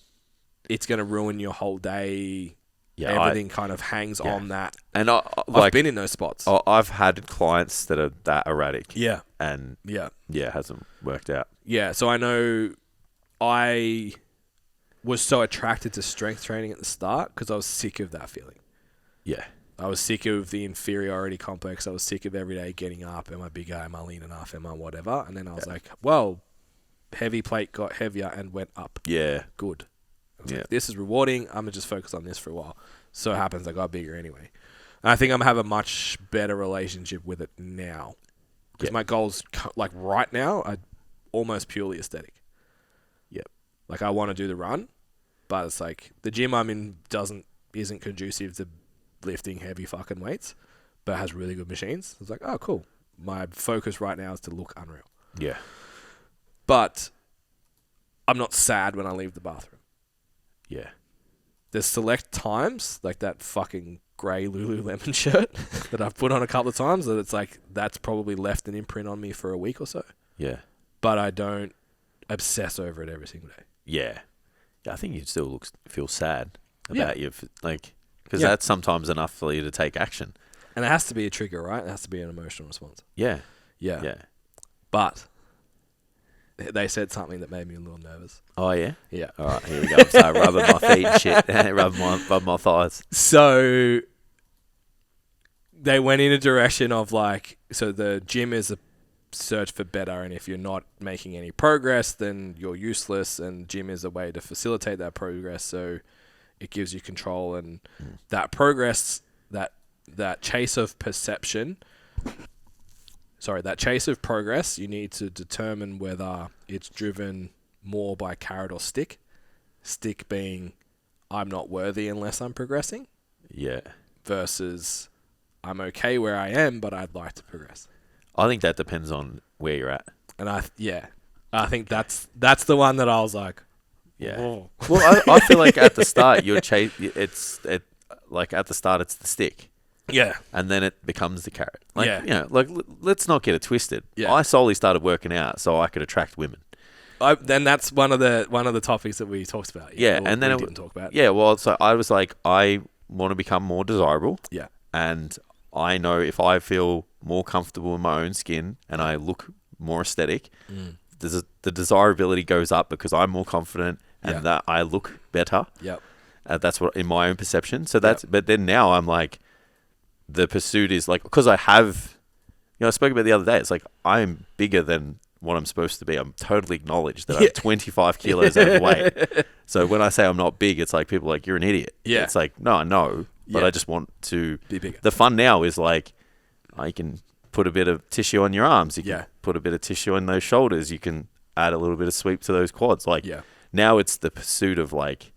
it's going to ruin your whole day. Yeah, everything kind of hangs on that. And I've been in those spots. I've had clients that are that erratic. Yeah. And it hasn't worked out. Yeah. So I know I was so attracted to strength training at the start because I was sick of that feeling. Yeah. I was sick of the inferiority complex. I was sick of every day getting up. Am I bigger? Am I lean enough? Am I whatever? And then I was like, well, heavy plate got heavier and went up. Yeah. Good. I was like, this is rewarding. I'm going to just focus on this for a while. So it happens I got bigger anyway. And I think I'm going to have a much better relationship with it now. Because my goals, like right now, are almost purely aesthetic. Yep. Like I want to do the run, but it's like the gym I'm in isn't conducive to lifting heavy fucking weights, but has really good machines. It's like, oh, cool. My focus right now is to look unreal. Yeah. But I'm not sad when I leave the bathroom. Yeah. There's select times, like that fucking grey Lululemon shirt that I've put on a couple of times, that it's like, that's probably left an imprint on me for a week or so. Yeah. But I don't obsess over it every single day. Yeah. I think you'd still feel sad about you, like, because that's sometimes enough for you to take action. And it has to be a trigger, right? It has to be an emotional response. Yeah. Yeah. Yeah. But they said something that made me a little nervous. Oh, yeah? Yeah. All right, here we go. I'm sorry, rubbing my feet and shit. rubbing my thighs. So they went in a direction of like, so the gym is a search for better, and if you're not making any progress, then you're useless, and gym is a way to facilitate that progress, so it gives you control, and that progress, that chase of perception, that chase of progress, you need to determine whether it's driven more by carrot or stick. Stick being, I'm not worthy unless I'm progressing. Yeah. Versus, I'm okay where I am, but I'd like to progress. I think that depends on where you're at. And I think that's the one that I was like, yeah. Oh. Well, I feel like at the start like at the start it's the stick. Yeah. And then it becomes the carrot. Like, Yeah. you know, like let's not get it twisted. Yeah. I solely started working out so I could attract women. Then that's one of the topics that we talked about. Yeah, and then we didn't talk about. Yeah, well, so I was like, I want to become more desirable. Yeah. And I know if I feel more comfortable in my own skin and I look more aesthetic, the desirability goes up because I'm more confident and that I look better. Yep. That's what in my own perception. So that's, but then now I'm like, the pursuit is like, because I have, I spoke about the other day. It's like I'm bigger than what I'm supposed to be. I'm totally acknowledged that I'm 25 kilos overweight. So when I say I'm not big, it's like people are like, you're an idiot. Yeah. It's like, no, I know, but I just want to be bigger. The fun now is like, I can put a bit of tissue on your arms. You can Yeah. put a bit of tissue on those shoulders. You can add a little bit of sweep to those quads. Like now it's the pursuit of like,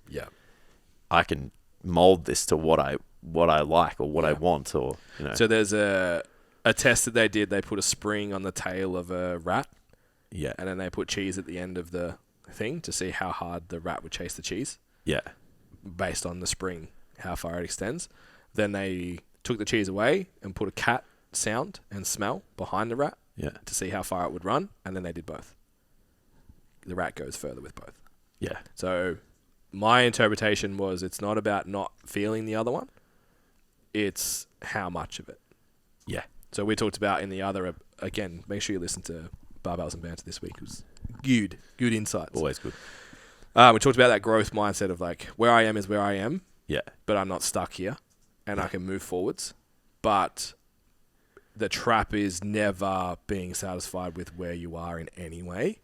I can mold this to what I like or what I want, or So there's a test that they did. They put a spring on the tail of a rat. Yeah. And then they put cheese at the end of the thing to see how hard the rat would chase the cheese. Yeah. Based on the spring, how far it extends. Then they took the cheese away and put a cat sound and smell behind the rat. Yeah. To see how far it would run, and then they did both. The rat goes further with both. Yeah. So my interpretation was it's not about not feeling the other one. It's how much of it. Yeah. So we talked about in the other, again, make sure you listen to Barbells and Banter this week. It was good insights. Always good. We talked about that growth mindset of like, where I am is where I am. Yeah. But I'm not stuck here and I can move forwards. But the trap is never being satisfied with where you are in any way.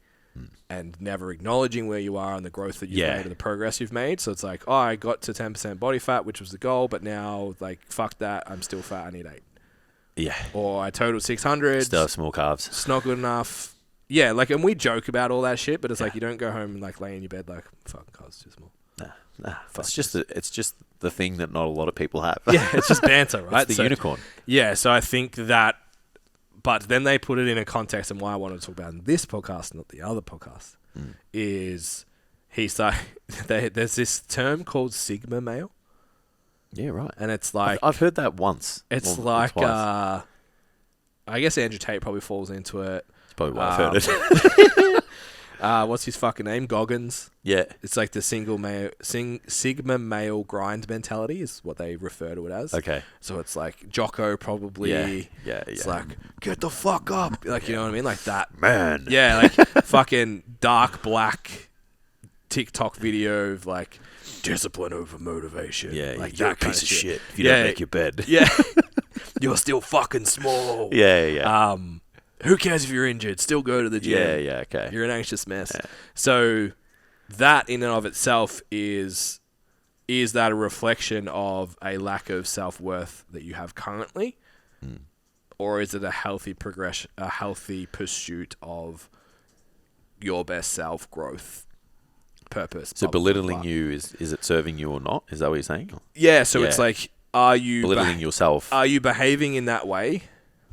And never acknowledging where you are and the growth that you've made and the progress you've made. So it's like, oh, I got to 10% body fat, which was the goal, but now, like, fuck that, I'm still fat, I need 8. Yeah. Or I totaled 600. Still have small calves. It's not good enough. Yeah, like, and we joke about all that shit, but it's like, you don't go home and, like, lay in your bed like, fuck, calves too small. Nah. It's just the thing that not a lot of people have. Yeah, it's just banter, right? It's the unicorn. Yeah, so I think that, but then they put it in a context, and why I wanted to talk about in this podcast, not the other podcast, is there's this term called Sigma male. Yeah, right. And it's like... I've heard that once. It's like... I guess Andrew Tate probably falls into it. That's probably why I've heard it. What's his fucking name? Goggins. Yeah. It's like the Sigma male grind mentality is what they refer to it as. Okay. So it's like Jocko probably. Yeah. It's like, get the fuck up. Like, you know what I mean? Like that. Man. Yeah, like fucking dark black TikTok video of like discipline over motivation. Yeah, like you're that a piece of shit if you Yeah. don't make your bed. Yeah. You're still fucking small. Yeah. Who cares if you're injured? Still go to the gym. Yeah, okay. You're an anxious mess. Yeah. So that in and of itself is that a reflection of a lack of self-worth that you have currently? Or is it a healthy progression, a healthy pursuit of your best self growth purpose? So belittling you, is it serving you or not? Is that what you're saying? Yeah, so it's like, are you... Belittling yourself. Are you behaving in that way?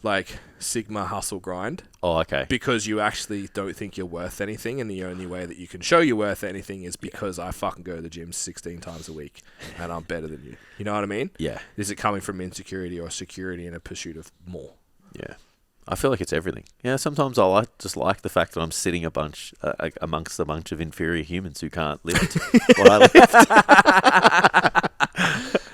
Like Sigma hustle grind? Oh, okay. Because you actually don't think you're worth anything, and the only way that you can show you're worth anything is because I fucking go to the gym 16 times a week and I'm better than you. You know what I mean? Yeah. Is it coming from insecurity or security in a pursuit of more? Yeah. I feel like it's everything. Yeah, sometimes I just like the fact that I'm sitting amongst a bunch of inferior humans who can't lift what I lift.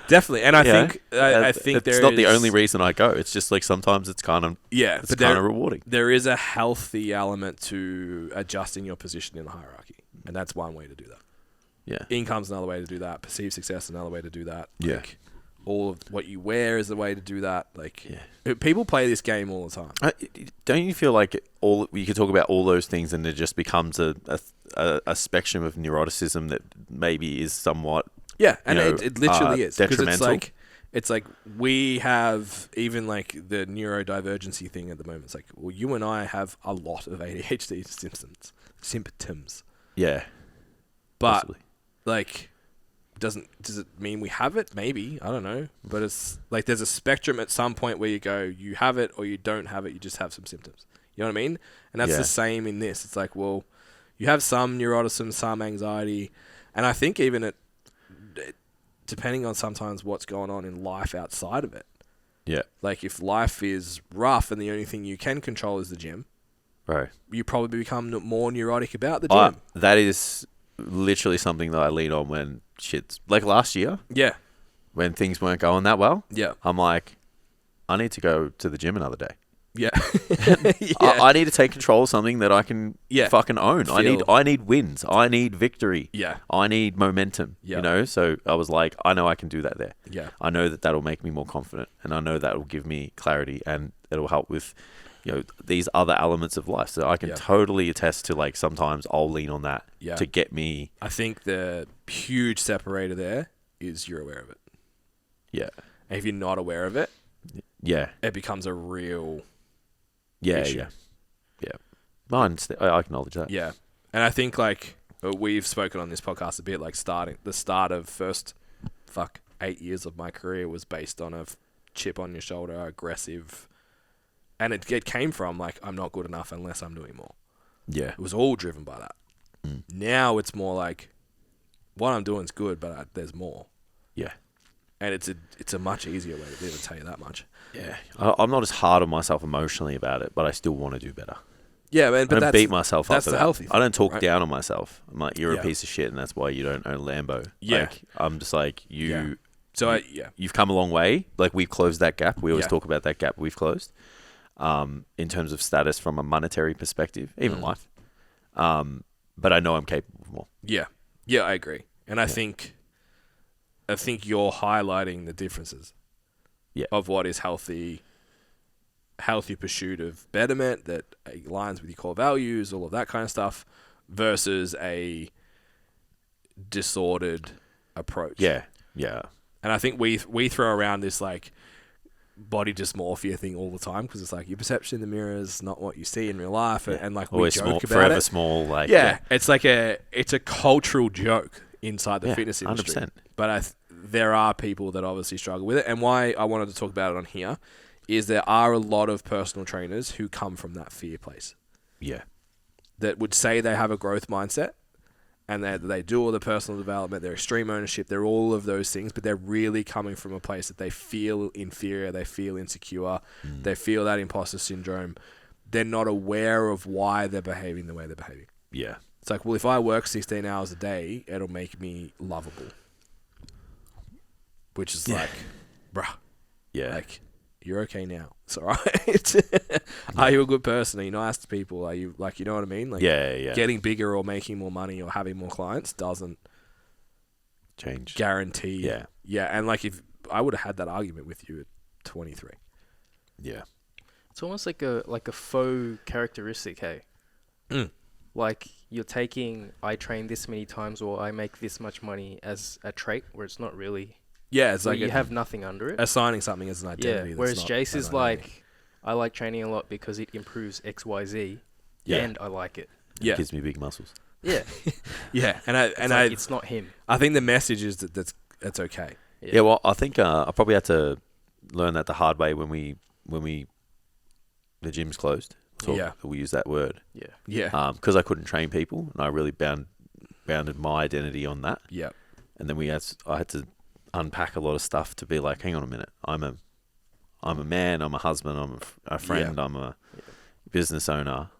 Definitely, and I Yeah. think I think it's not the only reason I go. It's just like sometimes it's kind of but kind of rewarding. There is a healthy element to adjusting your position in the hierarchy, and that's one way to do that. Yeah, Income's another way to do that. Perceived success is another way to do that. Yeah. Like, all of what you wear is the way to do that. Like, people play this game all the time. Don't you feel like you could talk about all those things and it just becomes a spectrum of neuroticism that maybe is somewhat and it literally is, because detrimental. it's like we have even like the neurodivergency thing at the moment. It's like, well, you and I have a lot of ADHD symptoms. Yeah, but possibly. Like, does it mean we have it? Maybe, I don't know, but it's like there's a spectrum at some point where you go, you have it or you don't have it. You just have some symptoms. You know what I mean? And that's the same in this. It's like, well, you have some neuroticism, some anxiety, and I think even it depending on sometimes what's going on in life outside of it. Yeah. Like, if life is rough and the only thing you can control is the gym, right, you probably become more neurotic about the gym. That is literally something that I lean on when shit's like last year. Yeah. When things weren't going that well. Yeah. I'm like, I need to go to the gym another day. Yeah. I need to take control of something that I can fucking own. I need wins. I need victory. Yeah. I need momentum. Yeah. You know? So I was like, I know I can do that there. Yeah. I know that that'll make me more confident, and I know that will give me clarity, and it'll help with, these other elements of life. So I can totally attest to, like, sometimes I'll lean on that to get me. I think the huge separator there is you're aware of it. Yeah. And if you're not aware of it, it becomes a real issue. Yeah. I acknowledge that. Yeah. And I think, like, we've spoken on this podcast a bit, like, the start of first 8 years of my career was based on a chip on your shoulder, aggressive, and it came from, like, I'm not good enough unless I'm doing more. Yeah. It was all driven by that. Now it's more like, what I'm doing is good, but there's more. Yeah. And it's a much easier way to do it, I'll tell you that much. Yeah. I'm not as hard on myself emotionally about it, but I still want to do better. Yeah, man, but I don't beat myself up. That's the healthy thing. I don't talk down on myself. I'm like, you're a piece of shit, and that's why you don't own Lambo. Yeah. Like, I'm just like, you. So you've come a long way. Like, we've closed that gap. We always talk about that gap we've closed. In terms of status from a monetary perspective, even life. But I know I'm capable of more. Yeah. Yeah, I agree. And I think you're highlighting the differences of what is healthy pursuit of betterment that aligns with your core values, all of that kind of stuff, versus a disordered approach. Yeah. Yeah. And I think we throw around this, like, body dysmorphia thing all the time, because it's like your perception in the mirror is not what you see in real life, and like we always joke small, about forever it. small, like It's like it's a cultural joke inside the fitness industry. 100%. But there are people that obviously struggle with it, and why I wanted to talk about it on here is there are a lot of personal trainers who come from that fear place. Yeah. That would say they have a growth mindset, and they do all the personal development, they're extreme ownership, they're all of those things, but they're really coming from a place that they feel inferior, they feel insecure, they feel that imposter syndrome. They're not aware of why they're behaving the way they're behaving. Yeah. It's like, well, if I work 16 hours a day, it'll make me lovable. Which is like, bruh. Yeah. Like, you're okay now. It's all right. Are you a good person? Are you nice to people? Are you, like, you know what I mean? Like, getting bigger or making more money or having more clients doesn't change. Guarantee. Yeah. Yeah. And, like, if I would have had that argument with you at 23. Yeah. It's almost like a faux characteristic, hey? Like, you're taking, I train this many times or I make this much money as a trait where it's not really. Yeah, it's like you have nothing under it. Assigning something as an identity. Yeah, whereas Jace is like, I like training a lot because it improves XYZ, and I like it. Yeah, it gives me big muscles. Yeah, yeah, and it's not him. I think the message is that's okay. Yeah, well, I think I probably had to learn that the hard way when the gym's closed. So we use that word. Yeah. Because I couldn't train people, and I really bounded my identity on that. Yeah. And then I had to unpack a lot of stuff to be like, hang on a minute, I'm a man, I'm a husband, I'm a friend, I'm a business owner.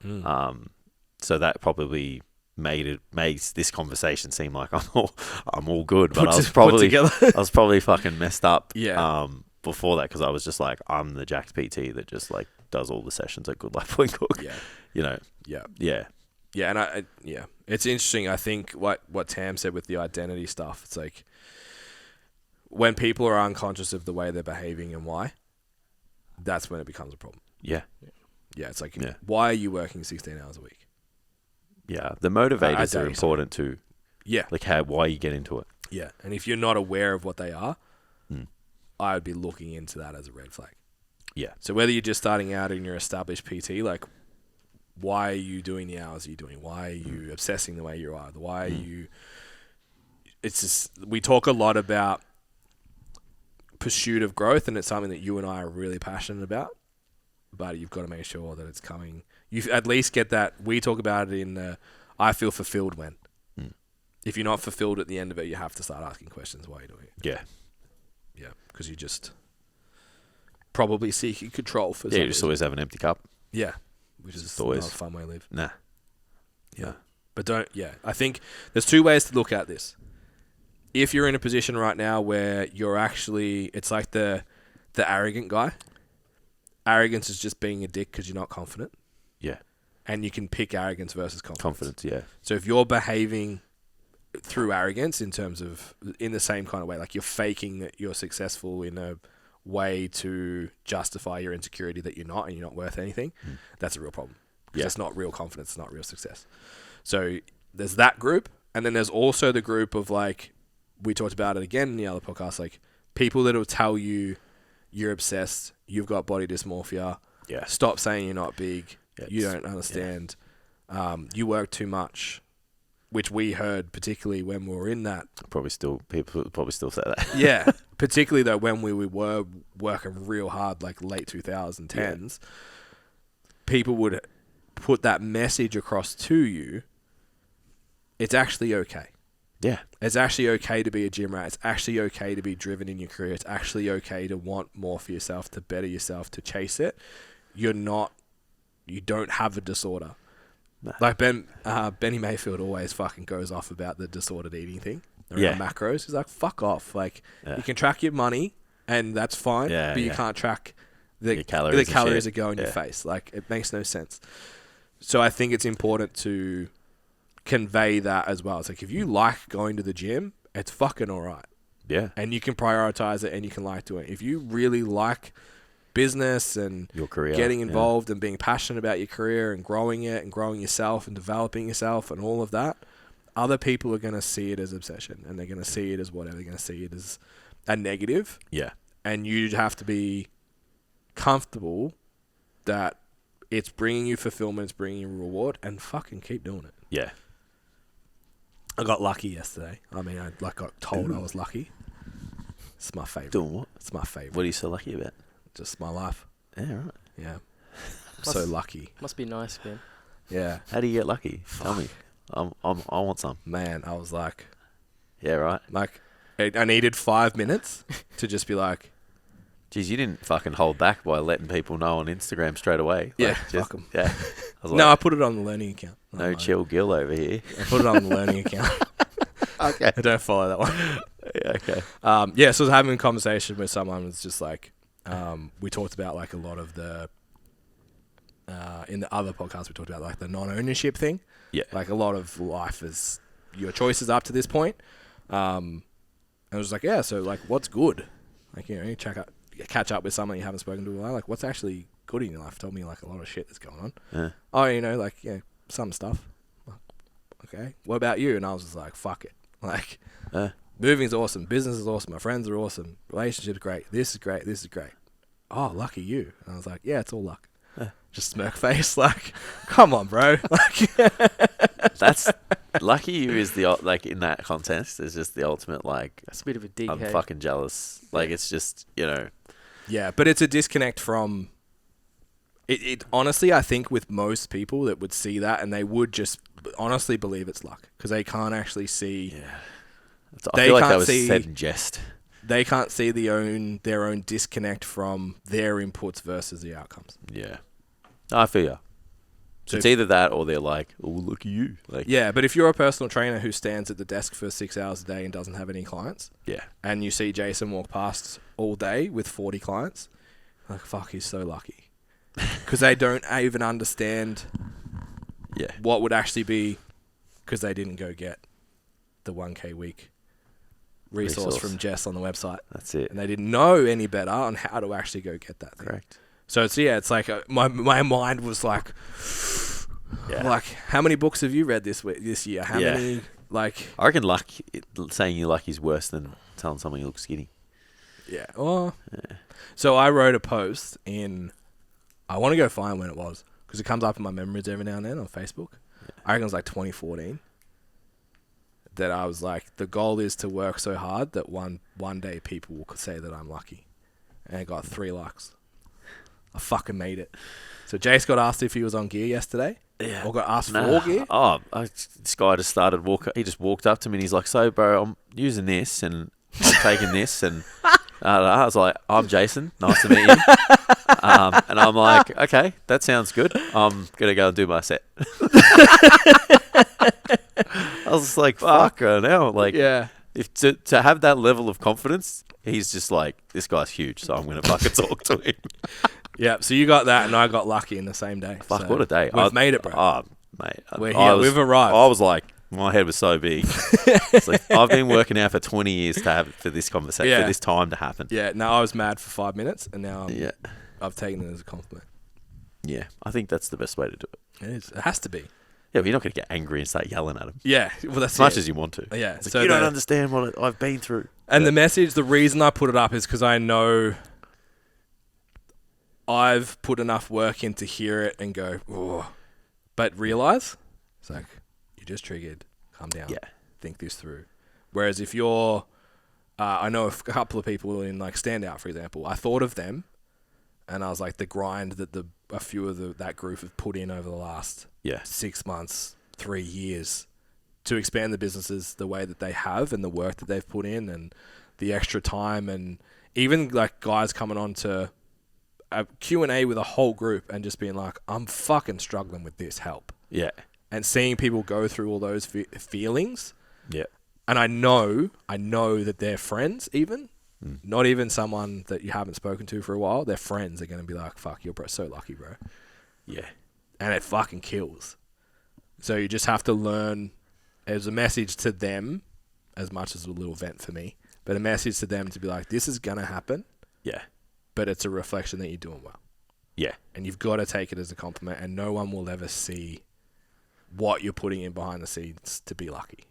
So that probably made this conversation seem like I'm all good, but I was together. I was probably fucking messed up. Yeah. Before that, because I was just like, I'm the Jack's PT that just like does all the sessions at Good Life Point Cook. Yeah. You know. Yeah. Yeah. Yeah, and it's interesting. I think what Tam said with the identity stuff. It's like when people are unconscious of the way they're behaving and why, that's when it becomes a problem. Yeah. Yeah, it's like, why are you working 16 hours a week? Yeah, the motivators are important too. Yeah. Like why you get into it. Yeah, and if you're not aware of what they are, I would be looking into that as a red flag. Yeah. So whether you're just starting out in your established PT, like, why are you doing the hours you're doing? Why are you obsessing the way you are? Why are you... It's just... We talk a lot about pursuit of growth, and it's something that you and I are really passionate about, but you've got to make sure that it's coming... You at least get that... We talk about it in I feel fulfilled when. If you're not fulfilled at the end of it, you have to start asking questions why you're doing it. Yeah. Yeah, because you just probably seeking control for you just always have an empty cup. Yeah, which is always not a fun way to live. Nah. Yeah. But I think there's two ways to look at this. If you're in a position right now where you're actually, it's like the arrogant guy. Arrogance is just being a dick because you're not confident. Yeah. And you can pick arrogance versus confidence. Confidence, yeah. So if you're behaving through arrogance in the same kind of way, like you're faking that you're successful in a way to justify your insecurity that you're not and you're not worth anything, that's a real problem. Because it's not real confidence, it's not real success. So there's that group, and then there's also the group of, like, we talked about it again in the other podcast, like people that will tell you you're obsessed, you've got body dysmorphia, stop saying you're not big, you don't understand, you work too much, which we heard particularly when we were in that. People probably still say that. Yeah, particularly though when we were working real hard, like late 2010s, people would put that message across to you. It's actually okay. Yeah. It's actually okay to be a gym rat. It's actually okay to be driven in your career. It's actually okay to want more for yourself, to better yourself, to chase it. You don't have a disorder. Nah. Like Benny Mayfield always fucking goes off about the disordered eating thing around macros. He's like, fuck off. Like, you can track your money and that's fine, but you can't track the calories that go in your face. Like, it makes no sense. So I think it's important to convey that as well. It's like, if you like going to the gym, it's fucking all right. Yeah. And you can prioritize it and you can like doing it. If you really like business and your career, getting involved and being passionate about your career and growing it and growing yourself and developing yourself and all of that, other people are going to see it as obsession and they're going to see it as whatever. They're going to see it as a negative. Yeah. And you have to be comfortable that it's bringing you fulfillment, it's bringing you reward, and fucking keep doing it. Yeah. I got lucky yesterday. I mean, I got told I was lucky. It's my favorite. Doing what? It's my favorite. What are you so lucky about? Just my life. Yeah, right. Yeah. I'm so lucky. Must be nice, Ben. Yeah. How do you get lucky? Tell me. I want some. Man, I was like... Yeah, right. Like, I needed 5 minutes to just be like... Geez, you didn't fucking hold back by letting people know on Instagram straight away. Yeah, fuck them. Yeah. I put it on the learning account. No chill Gil over here. I put it on the learning account. Okay. I don't follow that one. Yeah, okay. So I was having a conversation with someone. It's just like, we talked about like a lot of the, in the other podcast, we talked about like the non-ownership thing. Yeah. Like a lot of life is your choices up to this point. And I was like, yeah, so like what's good? Like, you know, you catch up with someone you haven't spoken to in a while. Like, what's actually good in your life? Told me like a lot of shit that's going on. Yeah. Oh, you know, like, yeah, some stuff. Okay. What about you? And I was just like, fuck it. Like, moving's awesome. Business is awesome. My friends are awesome. Relationship's great. This is great. This is great. Oh, lucky you. And I was like, yeah, it's all luck. Just smirk face. Like, come on, bro. Like, that's lucky you is the, like, in that context is just the ultimate, like, that's a bit of a dig. I'm fucking jealous. Like, it's just, you know. Yeah, but it's a disconnect from it. Honestly, I think with most people that would see that and they would just honestly believe it's luck because they can't actually see. Yeah, I feel like that was said in jest. They can't see their own disconnect from their inputs versus the outcomes. Yeah, I feel you. So it's either that or they're like, oh, look at you. Like, yeah, but if you're a personal trainer who stands at the desk for 6 hours a day and doesn't have any clients, yeah, and you see Jason walk past all day with 40 clients, like, fuck, he's so lucky. Because they don't even understand yeah, what would actually be, because they didn't go get the 1K week resource from Jess on the website. That's it. And they didn't know any better on how to actually go get that thing. Correct. So it's like my mind was like, like, how many books have you read this year? How many, like... I reckon saying you're lucky is worse than telling someone you look skinny. Yeah. So I wrote a post I want to go find when it was, because it comes up in my memories every now and then on Facebook. Yeah. I reckon it was like 2014. That I was like, the goal is to work so hard that one day people will say that I'm lucky. And I got 3 likes. I fucking made it. So Jace got asked if he was on gear yesterday. Yeah. Or got asked for gear. Oh, this guy just he just walked up to me and he's like, so bro, I'm using this and I'm taking this. And I was like, I'm Jason. Nice to meet you. And I'm like, okay, that sounds good. I'm going to go and do my set. I was just like, fuck now. Like, if to have that level of confidence, he's just like, this guy's huge, so I'm going to fucking talk to him. Yeah, so you got that and I got lucky in the same day. Fuck, so what a day. We've made it, bro. Oh, mate. We're here. We've arrived. I was like, my head was so big. It's like, I've been working out for 20 years for this conversation, for this time to happen. Yeah, no, I was mad for 5 minutes and now I've taken it as a compliment. Yeah, I think that's the best way to do it. It is. It has to be. Yeah, but you're not going to get angry and start yelling at him. Yeah, well, that's as much as you want to. Yeah, so you don't understand what I've been through. And the message, the reason I put it up is because I know I've put enough work in to hear it and go, oh, but realize it's like, you just triggered, calm down, think this through. Whereas if you're, I know a couple of people in like Standout, for example, I thought of them and I was like, the grind that a few of that group have put in over the last 6 months, 3 years to expand the businesses the way that they have and the work that they've put in and the extra time, and even like guys coming on to a Q&A with a whole group and just being like, I'm fucking struggling with this, help. Yeah. And seeing people go through all those feelings. Yeah. And I know that their friends even, not even someone that you haven't spoken to for a while, their friends are going to be like, fuck, you're so lucky, bro. Yeah. And it fucking kills. So you just have to learn, as a message to them, as much as a little vent for me, but a message to them to be like, this is going to happen. Yeah. But it's a reflection that you're doing well. Yeah. And you've got to take it as a compliment, and no one will ever see what you're putting in behind the scenes to be lucky.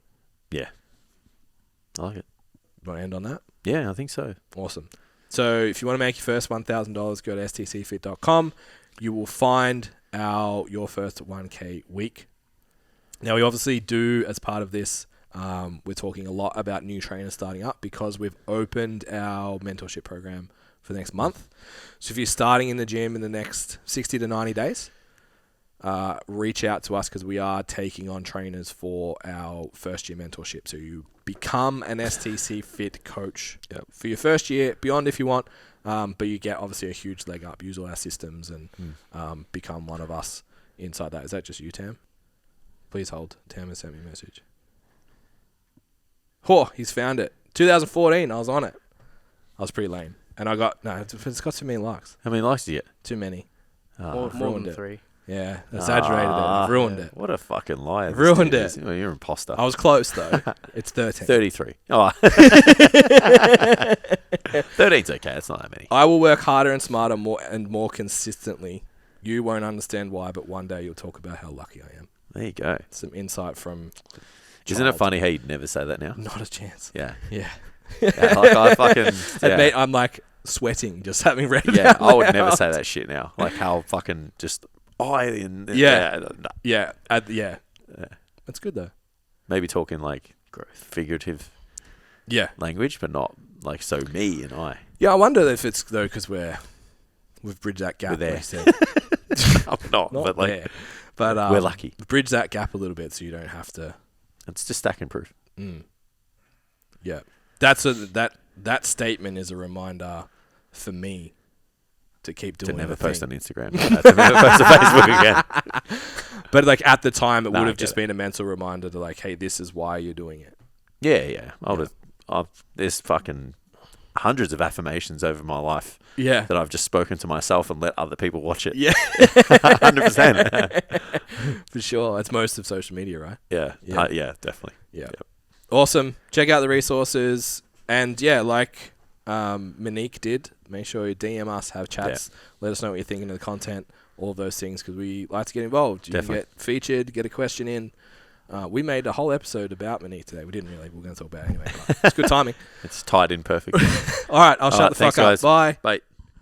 Yeah. I like it. You want to end on that? Yeah, I think so. Awesome. So if you want to make your first $1,000, go to stcfit.com. You will find your first 1K week. Now, we obviously do, as part of this, we're talking a lot about new trainers starting up because we've opened our mentorship program for the next month. So if you're starting in the gym in the next 60 to 90 days, reach out to us because we are taking on trainers for our first year mentorship. So you become an STC Fit coach for your first year, beyond if you want, but you get obviously a huge leg up. Use all our systems and become one of us inside that. Is that just you, Tam? Please hold. Tam has sent me a message. Oh, he's found it. 2014, I was on it. I was pretty lame. And I got, it's got too many likes. How many likes did you get? Too many. More than 3. Yeah, exaggerated it. I've ruined it. What a fucking liar. I've ruined it. Well, you're an imposter. I was close, though. It's 13. 33. Oh. 13's okay. It's not that many. I will work harder and smarter more consistently. You won't understand why, but one day you'll talk about how lucky I am. There you go. Some insight from Isn't it funny how you'd never say that now? Not a chance. Yeah. Yeah. Like I fucking... Yeah. Mate, I'm like sweating just having read it. Yeah, I would never say that shit now. Like how fucking just... Yeah. That's good though. Maybe talking like figurative language, but not like so me and I. Yeah, I wonder if it's though because we've bridged that gap. We're there. Like I'm not but like there. But we're lucky. Bridge that gap a little bit so you don't have to. It's just stack and proof. Yeah, that statement is a reminder for me to keep doing To never the post thing. on Instagram. To never post on Facebook again. But like at the time, it No, would I have get just it. been a mental reminder to like, hey, this is why you're doing it. Yeah. There's fucking hundreds of affirmations over my life Yeah. that I've just spoken to myself and let other people watch it. Yeah. 100%. For sure. That's most of social media, right? Yeah. Yeah. Yeah, definitely. Yeah. Yep. Awesome. Check out the resources. And yeah, like Monique did, make sure you DM us, have chats, let us know what you're thinking of the content, all of those things, because we like to get involved. You Definitely. can get featured, get a question in. We made a whole episode about Monique today. We didn't really. We're going to talk about it anyway. But it's good timing. It's tied in perfectly. All right. I'll shut right, the thanks, fuck up. guys. Bye. Bye.